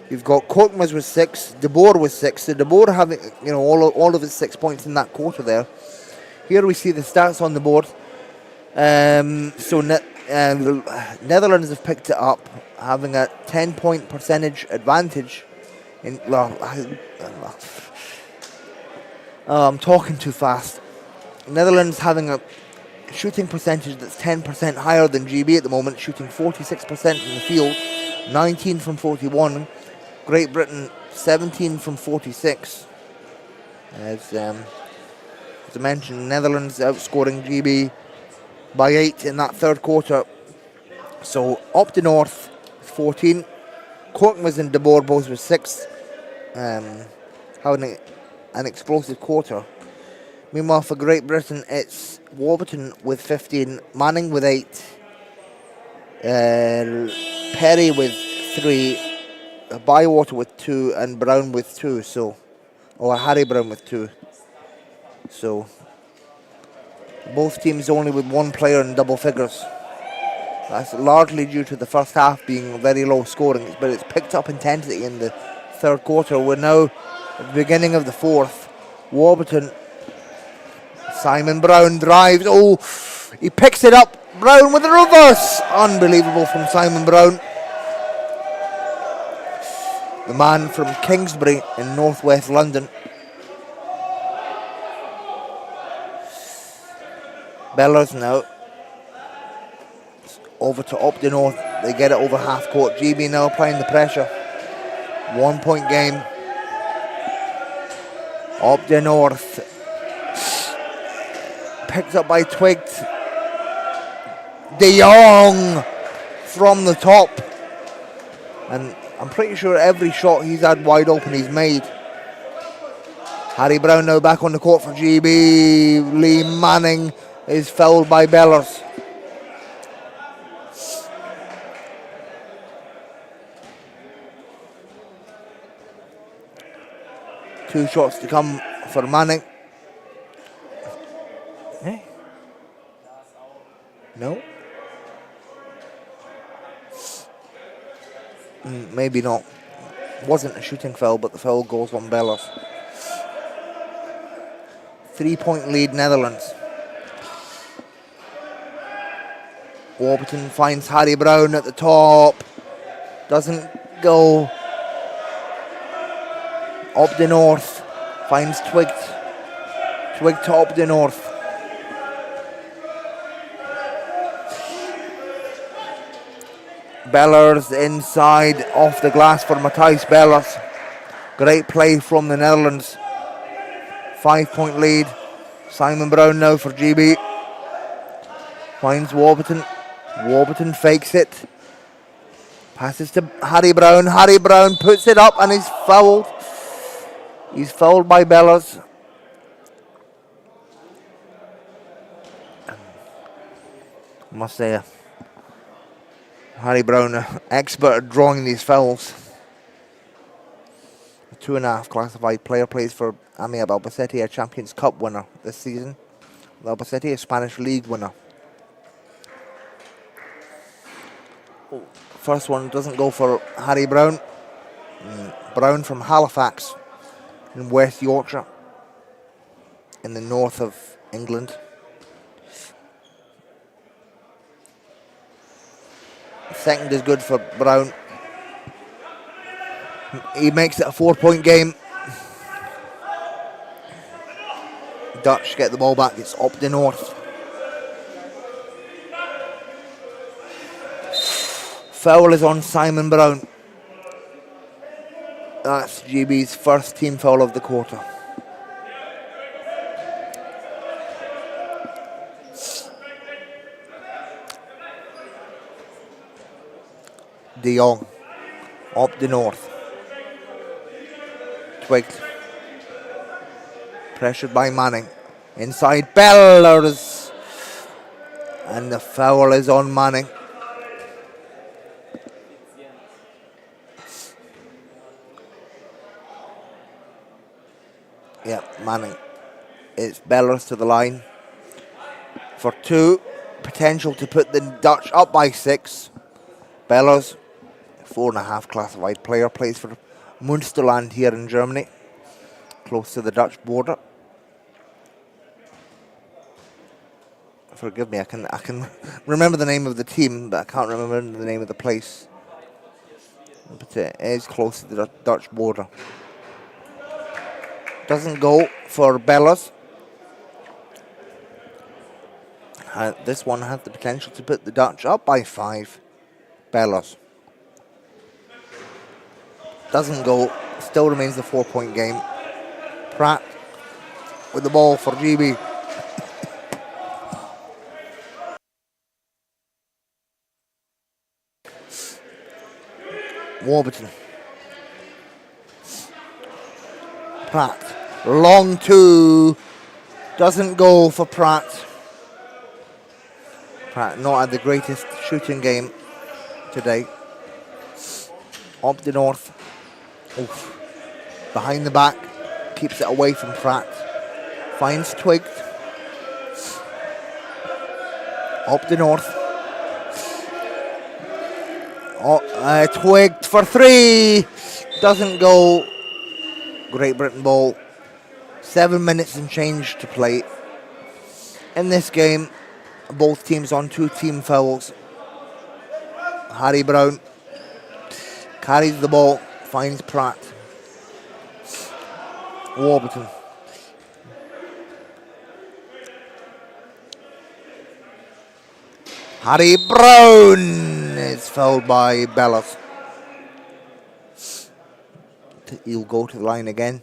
You've got Korkmaz with 6, De Boer with 6. So De Boer having, all of his 6 points in that quarter there. Here we see the stats on the board. The Netherlands have picked it up, having a 10-point percentage advantage. I'm talking too fast. Netherlands having a shooting percentage that's 10% higher than GB at the moment, shooting 46% from the field, 19 from 41. Great Britain 17 from 46. As I mentioned, Netherlands outscoring GB by 8 in that third quarter. So up the north, 14. Korkmaz and De Boer both with 6. Having an explosive quarter. Meanwhile, for Great Britain, it's Warburton with 15, Manning with 8, Perry with 3, Bywater with 2, and Brown with 2. Harry Brown with 2. So, both teams only with 1 player in double figures. That's largely due to the first half being very low scoring, but it's picked up intensity in the third quarter. We're now at the beginning of the fourth. Warburton. Simon Brown drives. Oh, he picks it up. Brown with the reverse. Unbelievable from Simon Brown. The man from Kingsbury in northwest London. Bellers now. Over to up the north. They get it over half court. GB now applying the pressure. 1 point game. Up the north. Picked up by Twigged. De Jong from the top. And I'm pretty sure every shot he's had wide open he's made. Harry Brown now back on the court for GB. Lee Manning is fouled by Bellers. Two shots to come for Manning. Eh? No? Maybe not. Wasn't a shooting foul, but the foul goes on Bellers. 3 point lead, Netherlands. Warburton finds Harry Brown at the top. Doesn't go. Up the north. Finds Twigged. Twigged to up the north. Bellers inside, off the glass for Matthijs Bellers. Great play from the Netherlands. 5 point lead. Simon Brown now for GB. Finds Warburton. Warburton fakes it. Passes to Harry Brown. Harry Brown puts it up and he's fouled. He's fouled by Bellers. Must say, Harry Brown, expert at drawing these fouls. 2.5 classified player plays for Amiab Albacete, a Champions Cup winner this season. Albacete, a Spanish League winner. First one doesn't go for Harry Brown. Brown from Halifax in West Yorkshire, in the north of England. Second is good for Brown. He makes it a 4 point game. Dutch get the ball back. It's up the north. Foul is on Simon Brown. That's GB's first team foul of the quarter. De Jong up the north. Twigged. Pressured by Manning. Inside Bellers. And the foul is on Manning. Yeah, Manning. It's Bellers to the line for 2. Potential to put the Dutch up by 6. Bellers, 4.5 classified player, plays for Münsterland here in Germany, close to the Dutch border. Forgive me, I can remember the name of the team, but I can't remember the name of the place. But it is close to the Dutch border. Doesn't go for Bellers. This one has the potential to put the Dutch up by 5. Bellers. Doesn't go. Still remains the 4 point game. Pratt with the ball for GB. Warburton. Pratt. Long 2. Doesn't go for Pratt. Pratt not had the greatest shooting game today. Up the north. Oof. Behind the back. Keeps it away from Pratt. Finds Twigged. Up the north. Twigged for 3. Doesn't go. Great Britain ball. 7 minutes and change to play in this game. Both teams on 2 team fouls. Harry Brown carries the ball, finds Pratt. Warburton. Harry Brown is fouled by Bellows. He'll go to the line again.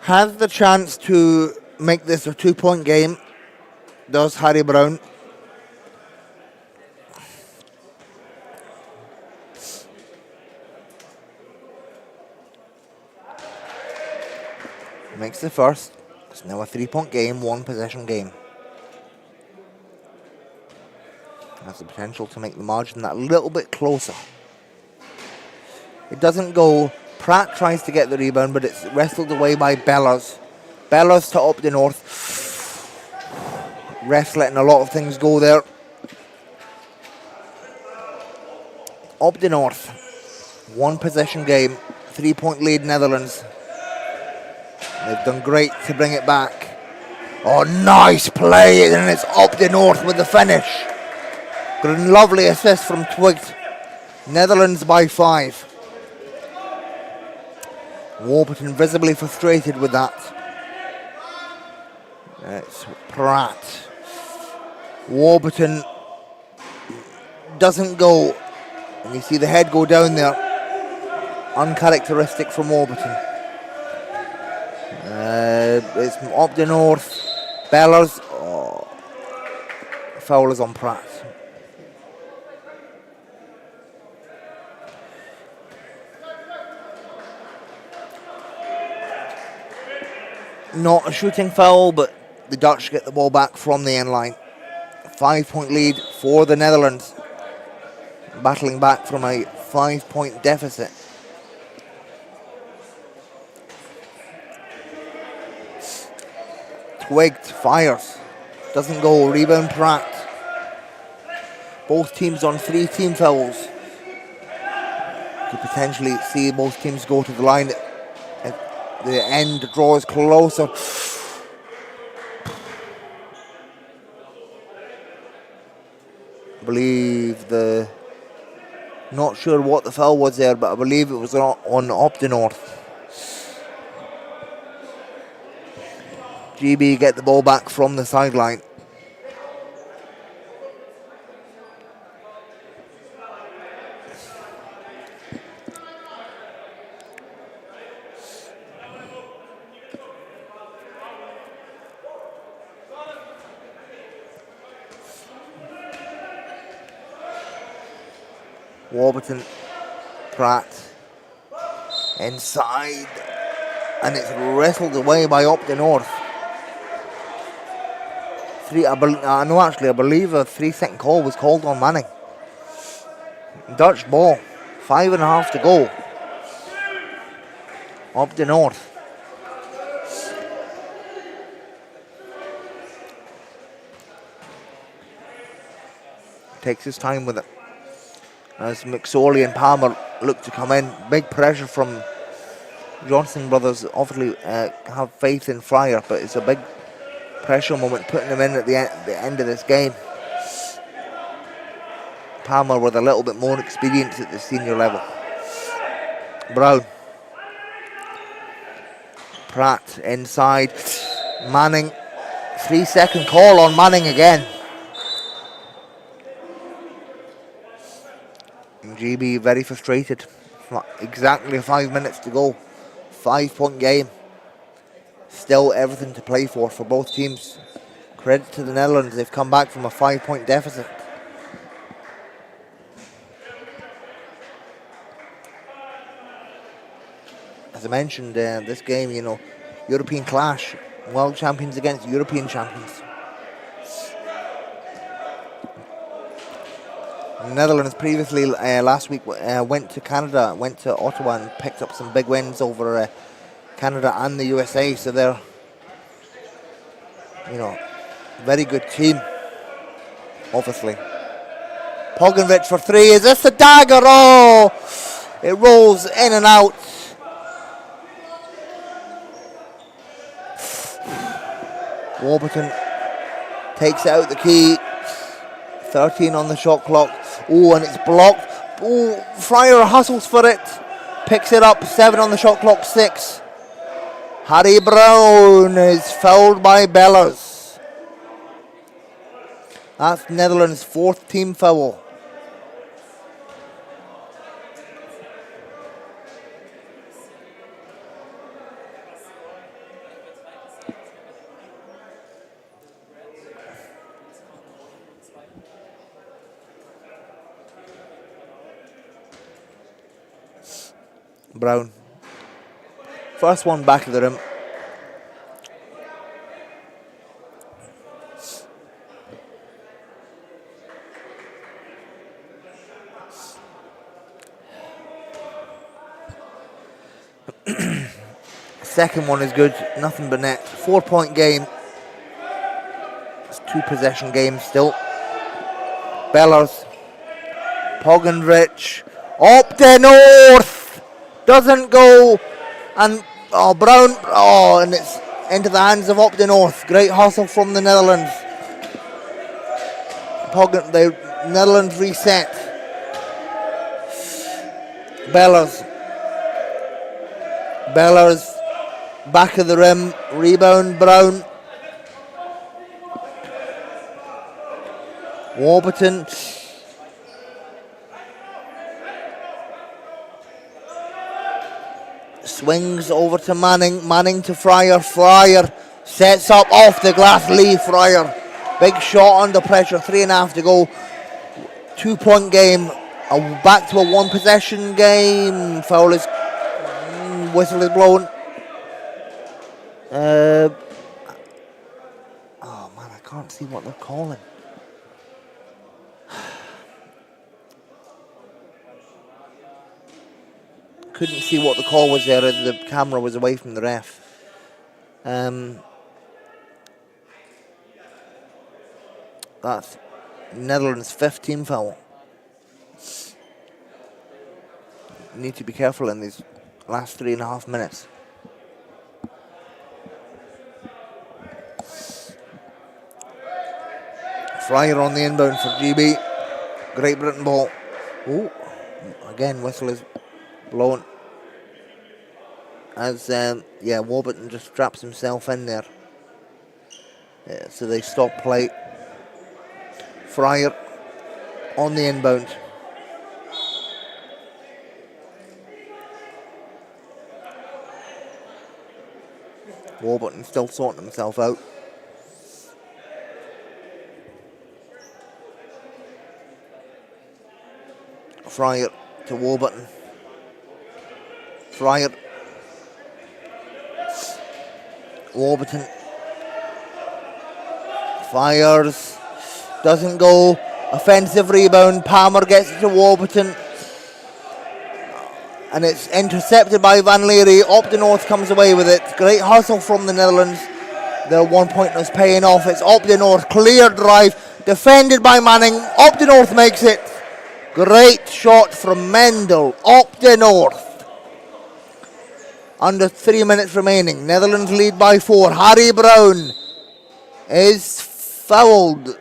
Has the chance to make this a 2-point game. Does Harry Brown. Makes the first. It's now a 3-point game, 1-possession game. Has the potential to make the margin that little bit closer. It doesn't go. Pratt tries to get the rebound, but it's wrestled away by Bellows. Bellows to up the north. Refs letting a lot of things go there. Up the north. 1-possession game. 3-point lead Netherlands. They've done great to bring it back. Oh, nice play, and it's up the north with the finish. Got a lovely assist from Twigged. Netherlands by 5. Warburton visibly frustrated with that. It's Pratt. Warburton doesn't go. And you see the head go down there. Uncharacteristic from Warburton. It's up the north. Bellers. Oh, foul is on Pratt. Not a shooting foul, but the Dutch get the ball back from the end line. 5-point lead for the Netherlands. Battling back from a 5-point deficit. Twigged fires. Doesn't go. Rebound Pratt. Both teams on 3 team fouls. Could potentially see both teams go to the line. The end draws closer. I believe not sure what the foul was there, but I believe it was on up the north. GB get the ball back from the sideline. Warburton, Pratt, inside, and it's wrestled away by up the north. I believe a 3-second call was called on Manning. Dutch ball, 5.5 to go. Up the north. Takes his time with it. As McSorley and Palmer look to come in. Big pressure from Johnson brothers. Obviously have faith in Fryer, but it's a big pressure moment putting them in at the end of this game. Palmer with a little bit more experience at the senior level. Brown. Pratt inside. Manning. 3-second call on Manning again. GB very frustrated. Exactly 5 minutes to go. 5-point game. Still everything to play for both teams. Credit to the Netherlands. They've come back from a 5-point deficit. As I mentioned, this game, European clash. World champions against European champions. The Netherlands previously last week went to Canada, went to Ottawa and picked up some big wins over Canada and the USA. So they're, very good team, obviously. Pogovic for 3. Is this the dagger? Oh! It rolls in and out. Warburton Takes it out the key. 13 on the shot clock. Oh, and it's blocked. Oh, Fryer hustles for it. Picks it up. 7 on the shot clock. 6. Harry Brown is fouled by Bellers. That's Netherlands' 4th team foul. Brown. First one back of the rim. Second one is good. Nothing but net. 4-point game. It's 2-possession game still. Bellers. Pogendrich. Up the north. Doesn't go. And Brown. And it's into the hands of Up the North. Great hustle from the Netherlands. The Netherlands reset. Bellers. Back of the rim. Rebound Brown. Warburton. Swings over to Manning. Manning to Fryer. Fryer sets up off the glass. Lee Fryer. Big shot under pressure. 3.5 to go. 2-point game. Back to a 1-possession game. Foul is. Whistle is blown. Oh man, I can't see what they're calling. Couldn't see what the call was there. The camera was away from the ref. That's Netherlands' 5th team foul. You need to be careful in these last 3.5 minutes. Fryer on the inbound for GB. Great Britain ball. Ooh. Again, whistle is blown. As, Warburton just straps himself in there. So they stop play. Fryer on the inbound. Warburton still sorting himself out. Fryer to Warburton. Fryer. Warburton. Fires. Doesn't go. Offensive rebound. Palmer gets it to Warburton. And it's intercepted by Van Leeuwen. Up the north comes away with it. Great hustle from the Netherlands. Their 1-pointer is paying off. It's up the north. Clear drive. Defended by Manning. Up the north makes it. Great shot from Mendel. Up the north. Under 3 minutes remaining. Netherlands lead by 4. Harry Brown is fouled.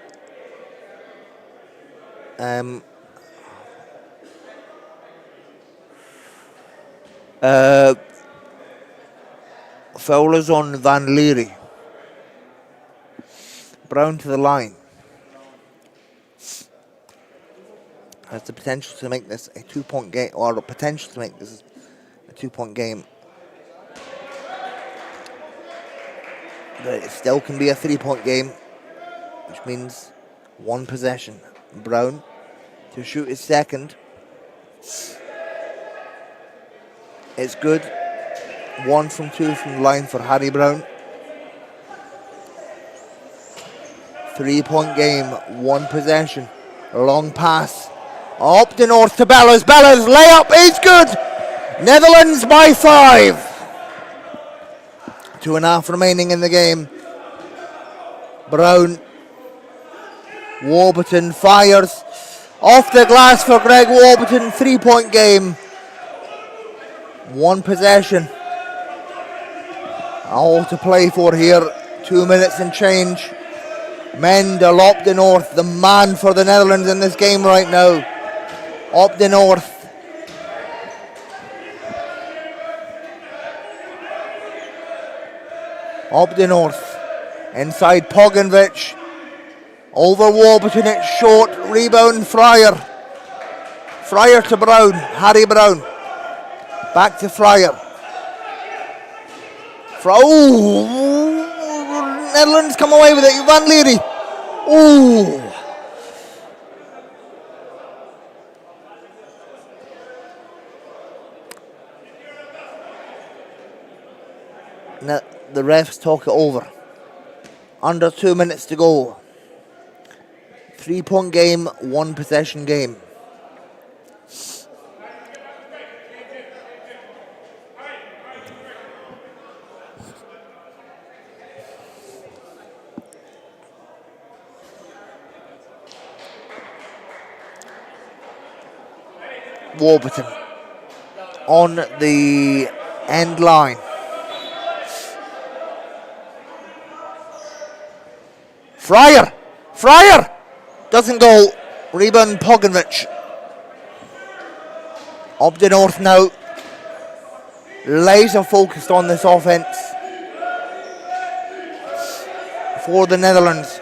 Foul is on Van Leeuwen. Brown to the line. Has the potential to make this a 2-point game, or the potential to make this a 2-point game. But it still can be a 3-point game, which means 1 possession. Brown to shoot his second. It's good. 1 from 2 from the line for Harry Brown. 3-point game, 1 possession. Long pass. Up the north to Bellers. Bellers layup is good. Netherlands by 5. 2.5 remaining in the game. Brown. Warburton fires. Off the glass for Greg Warburton. 3-point game. 1 possession. All to play for here. 2 minutes and change. Mendel up the north, the man for the Netherlands in this game right now. Up the north. Up the north. Inside Pogovic. Over Warburton, it's short. Rebound Fryer. Fryer to Brown. Harry Brown. Back to Fryer. Netherlands come away with it. Van Leary. Ooh. Now, the refs talk it over. Under 2 minutes to go. 3-point game, 1 possession game. Warburton on the end line. Fryer doesn't go. Rebound Pogovic. Up the north now. Laser focused on this offense for the Netherlands.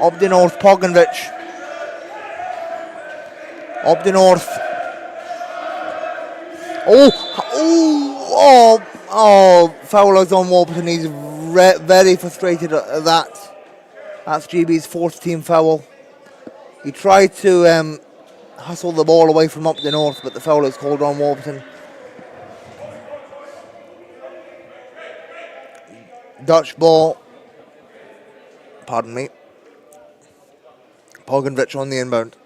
Up the north, Pogovic. Up the north. Foul is on Warburton. He's very frustrated at that. That's GB's 4th team foul. He tried to hustle the ball away from up the north, but the foul is called on Warburton. Dutch ball. Pardon me. Pogovic on the inbound.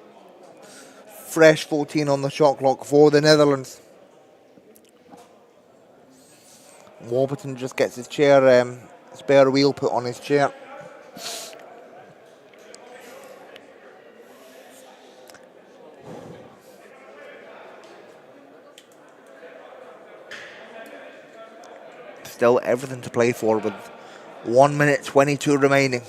Fresh 14 on the shot clock for the Netherlands. Warburton just gets his chair, spare wheel put on his chair. Still everything to play for with 1 minute 22 remaining.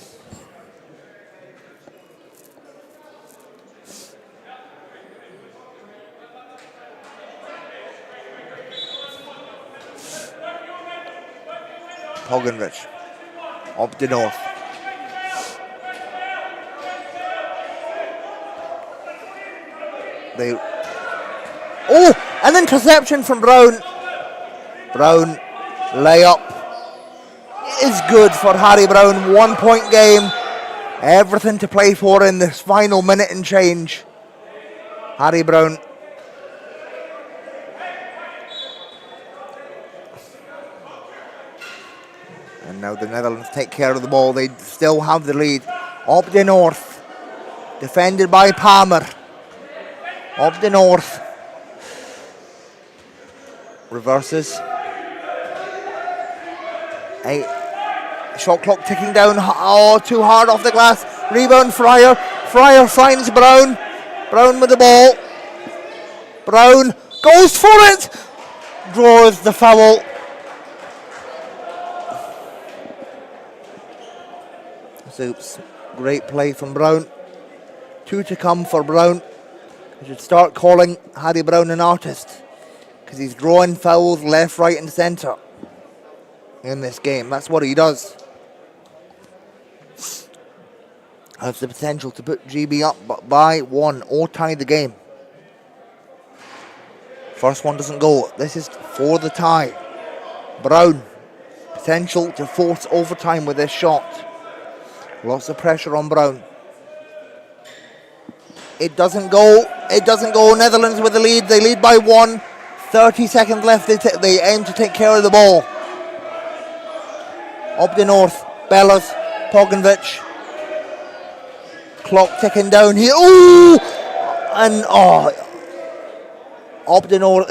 Pogovic up the north. An interception from Brown. Brown layup is good for Harry Brown. 1 point game. Everything to play for in this final minute and change. Harry Brown. And now the Netherlands take care of the ball. They still have the lead. Up the north. Defended by Palmer. Up the north. Reverses. Shot clock ticking down. Too hard off the glass. Rebound Fryer. Fryer finds Brown. Brown with the ball. Brown goes for it. Draws the foul. Oops. Great play from Brown. 2 to come for Brown. We should start calling Harry Brown an artist, because he's drawing fouls left, right and centre in this game. That's what he does. Has the potential to put GB up by 1 or tie the game. First one doesn't go. This is for the tie. Brown. Potential to force overtime with this shot. Lots of pressure on Brown. It doesn't go. It doesn't go. Netherlands with the lead. They lead by 1. 30 seconds left. They aim to take care of the ball. Up the north. Bellas. Pogovic. Clock ticking down here. Up the north.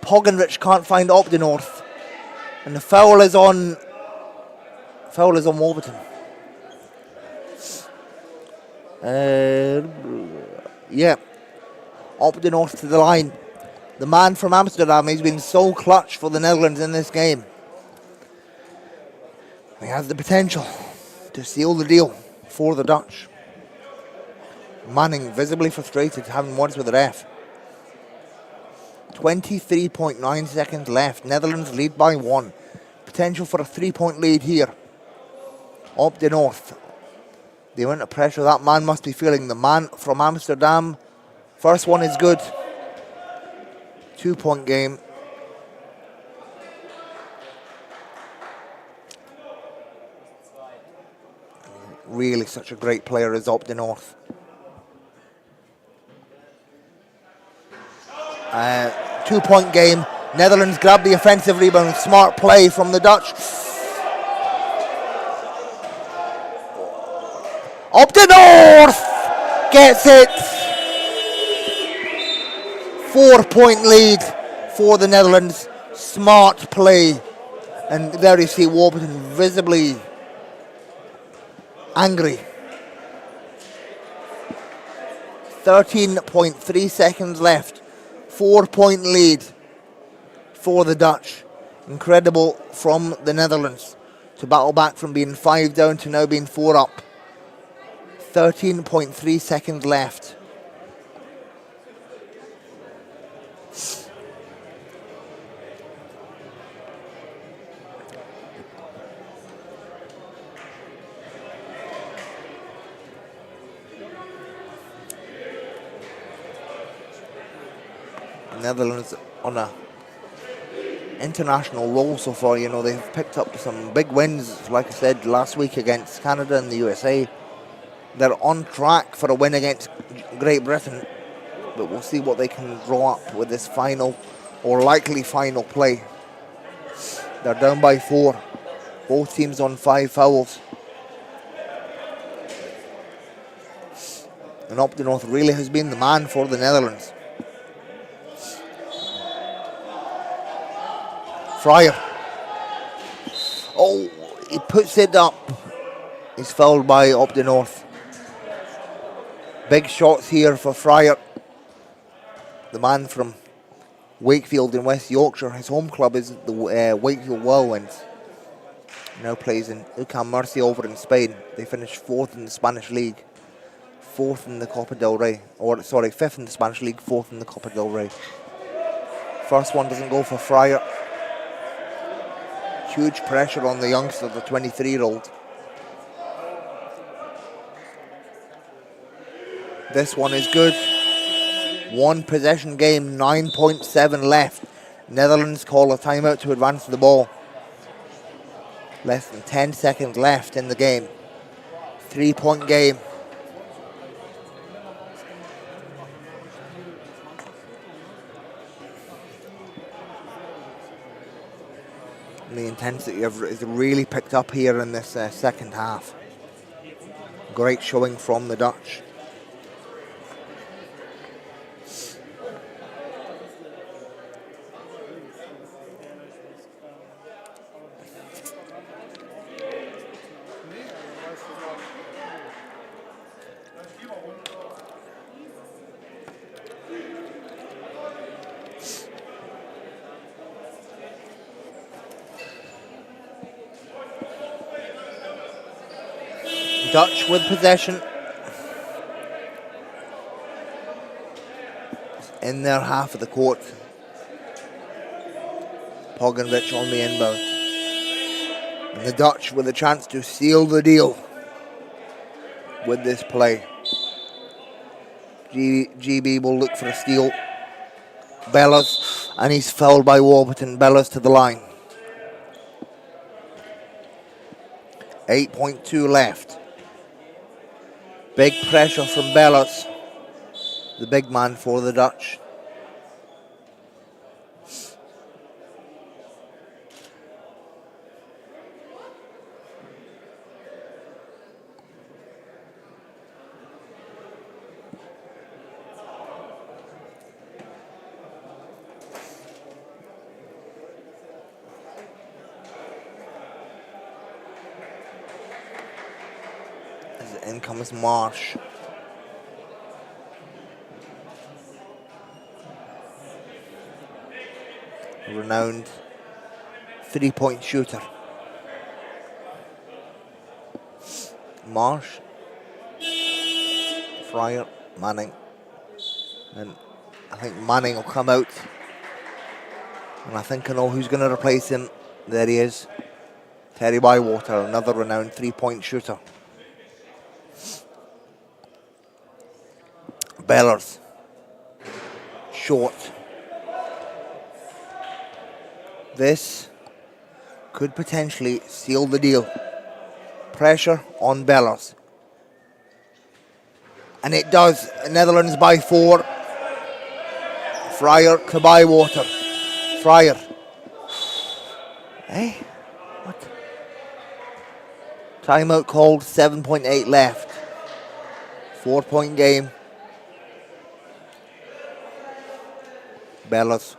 Pogovic can't find up the north. And the foul is on Warburton. Up the north to the line. The man from Amsterdam, he's been so clutch for the Netherlands in this game. He has the potential to seal the deal. for the Dutch. Manning visibly frustrated, having words with the ref. 23.9 seconds left. Netherlands lead by 1. Potential for a 3-point lead here. Up the north. The amount of pressure that man must be feeling. The man from Amsterdam. First one is good. 2-point game. Really such a great player is Up the north. 2-point game. Netherlands grab the offensive rebound. Smart play from the Dutch. Up the north. Gets it. 4-point lead for the Netherlands. Smart play. And there you see Warburton visibly angry. 13.3 seconds left. 4-point lead for the Dutch. Incredible from the Netherlands to battle back from being 5 down to now being 4 up. 13.3 seconds left. Netherlands on a international roll so far. You know, they've picked up some big wins, like I said, last week against Canada and the USA. They're on track for a win against Great Britain, but we'll see what they can draw up with this final or likely final play. They're down by 4. Both teams on 5 fouls. And Up the north really has been the man for the Netherlands. Fryer. Oh, he puts it up. He's fouled by Up the north. Big shots here for Fryer. The man from Wakefield in West Yorkshire. His home club is the Wakefield Whirlwinds. Now plays in UCAM Murcia over in Spain. They finished 4th in the Spanish League. 4th in the Copa del Rey. 5th in the Spanish League, 4th in the Copa del Rey. First one doesn't go for Fryer. Huge pressure on the youngster, the 23-year-old. This one is good. 1 possession game, 9.7 left. Netherlands call a timeout to advance the ball. Less than 10 seconds left in the game. 3-point game. The intensity is really picked up here in this second half. Great showing from the Dutch. Dutch with possession. In their half of the court. Pogovic on the inbound. And the Dutch with a chance to seal the deal with this play. GB will look for a steal. Bellas, and he's fouled by Warburton. Bellas to the line. 8.2 left. Big pressure from Bellas, the big man for the Dutch. In comes Marsh. A renowned 3-point shooter. Marsh Fryer, Manning. And I think Manning will come out. And I think I know who's going to replace him. There he is. Terry Bywater, another renowned three-point shooter. Bellers. Short. This could potentially seal the deal. Pressure on Bellers. And it does. Netherlands by 4. Fryer to Bywater. Fryer. Hey, what? Timeout called, 7.8 left. 4-point game. Bellers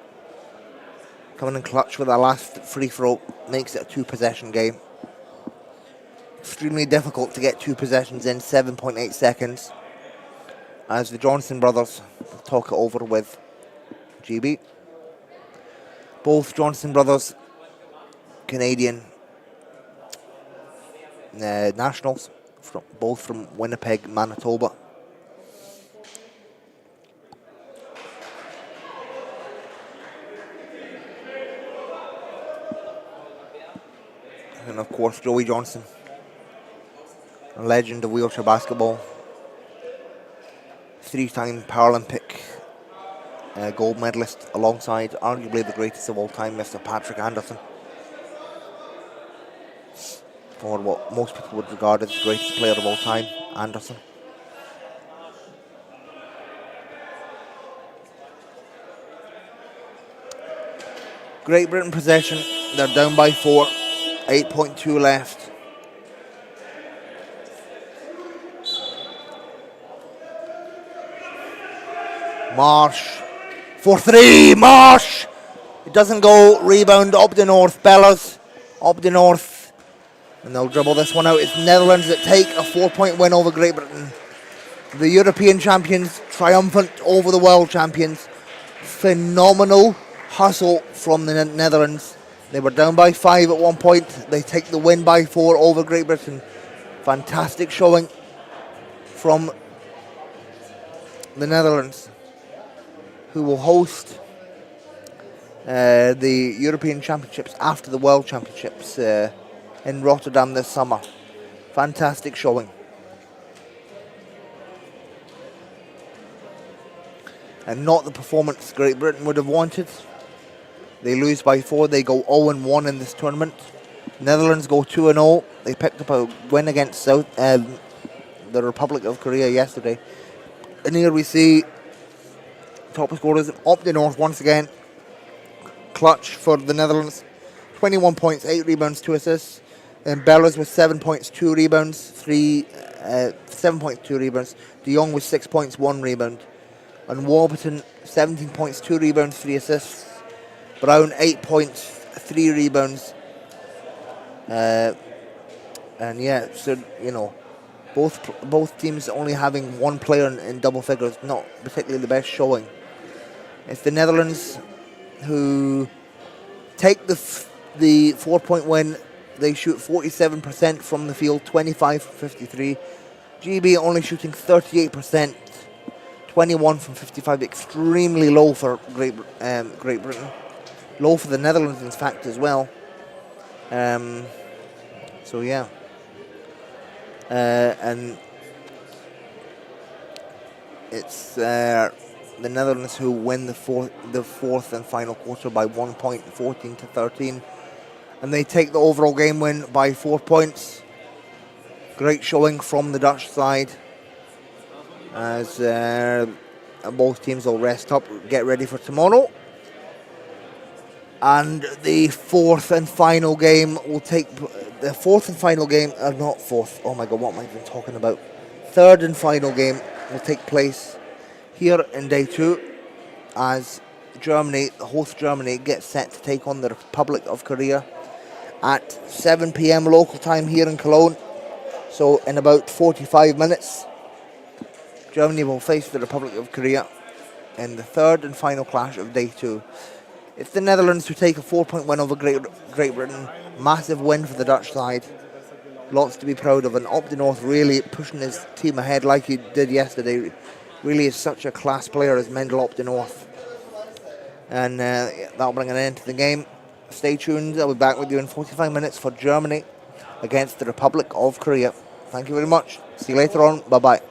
coming in clutch with our last free throw. Makes it a 2-possession game. Extremely difficult to get 2 possessions in 7.8 seconds. As the Johnson brothers talk it over with GB. Both Johnson brothers, Canadian nationals, both from Winnipeg, Manitoba. And of course, Joey Johnson, a legend of wheelchair basketball, 3-time Paralympic gold medalist, alongside arguably the greatest of all time, Mr. Patrick Anderson, for what most people would regard as the greatest player of all time, Anderson. Great Britain possession. They're down by 4. 8.2 left. Marsh for 3. Marsh! It doesn't go. Rebound up the north. Bellers up the north. And they'll dribble this one out. It's Netherlands that take a 4-point win over Great Britain. The European champions triumphant over the world champions. Phenomenal hustle from the Netherlands. They were down by 5 at one point. They take the win by 4 over Great Britain. Fantastic showing from the Netherlands, who will host the European Championships after the World Championships in Rotterdam this summer. Fantastic showing. And not the performance Great Britain would have wanted. They lose by 4. They go 0-1 in this tournament. Netherlands go 2-0. They picked up a win against the Republic of Korea yesterday. And here we see top scorers up the north once again. Clutch for the Netherlands. 21 points, 8 rebounds, 2 assists. And Bellers with 7 points, 2 rebounds, 7 points, 2 rebounds. De Jong with 6 points, 1 rebound. And Warburton, 17 points, 2 rebounds, 3 assists. Brown, 8 points, 3 rebounds. And yeah, so, you know, both teams only having one player in double figures, not particularly the best showing. It's the Netherlands who take the 4-point win. They shoot 47% from the field, 25 from 53. GB only shooting 38%, 21 from 55. Extremely low for Great Britain. Low for the Netherlands, in fact, as well. So yeah. And it's the Netherlands who win the fourth and final quarter by 1 point, 14-13. And they take the overall game win by 4 points. Great showing from the Dutch side, as both teams will rest up, get ready for tomorrow. And the fourth and final game will take... The fourth and final game... not fourth. Oh my God, what am I even talking about? Third and final game will take place here in day 2, as Germany, the host Germany, gets set to take on the Republic of Korea at 7 p.m. local time here in Cologne. So in about 45 minutes, Germany will face the Republic of Korea in the third and final clash of day 2. It's the Netherlands who take a 4-point win over Great Britain. Massive win for the Dutch side. lots to be proud of, and Up the North really pushing his team ahead like he did yesterday. Really is such a class player as Mendel Up the North. And that'll bring an end to the game. Stay tuned, I'll be back with you in 45 minutes for Germany against the Republic of Korea. Thank you very much. See you later on. Bye-bye.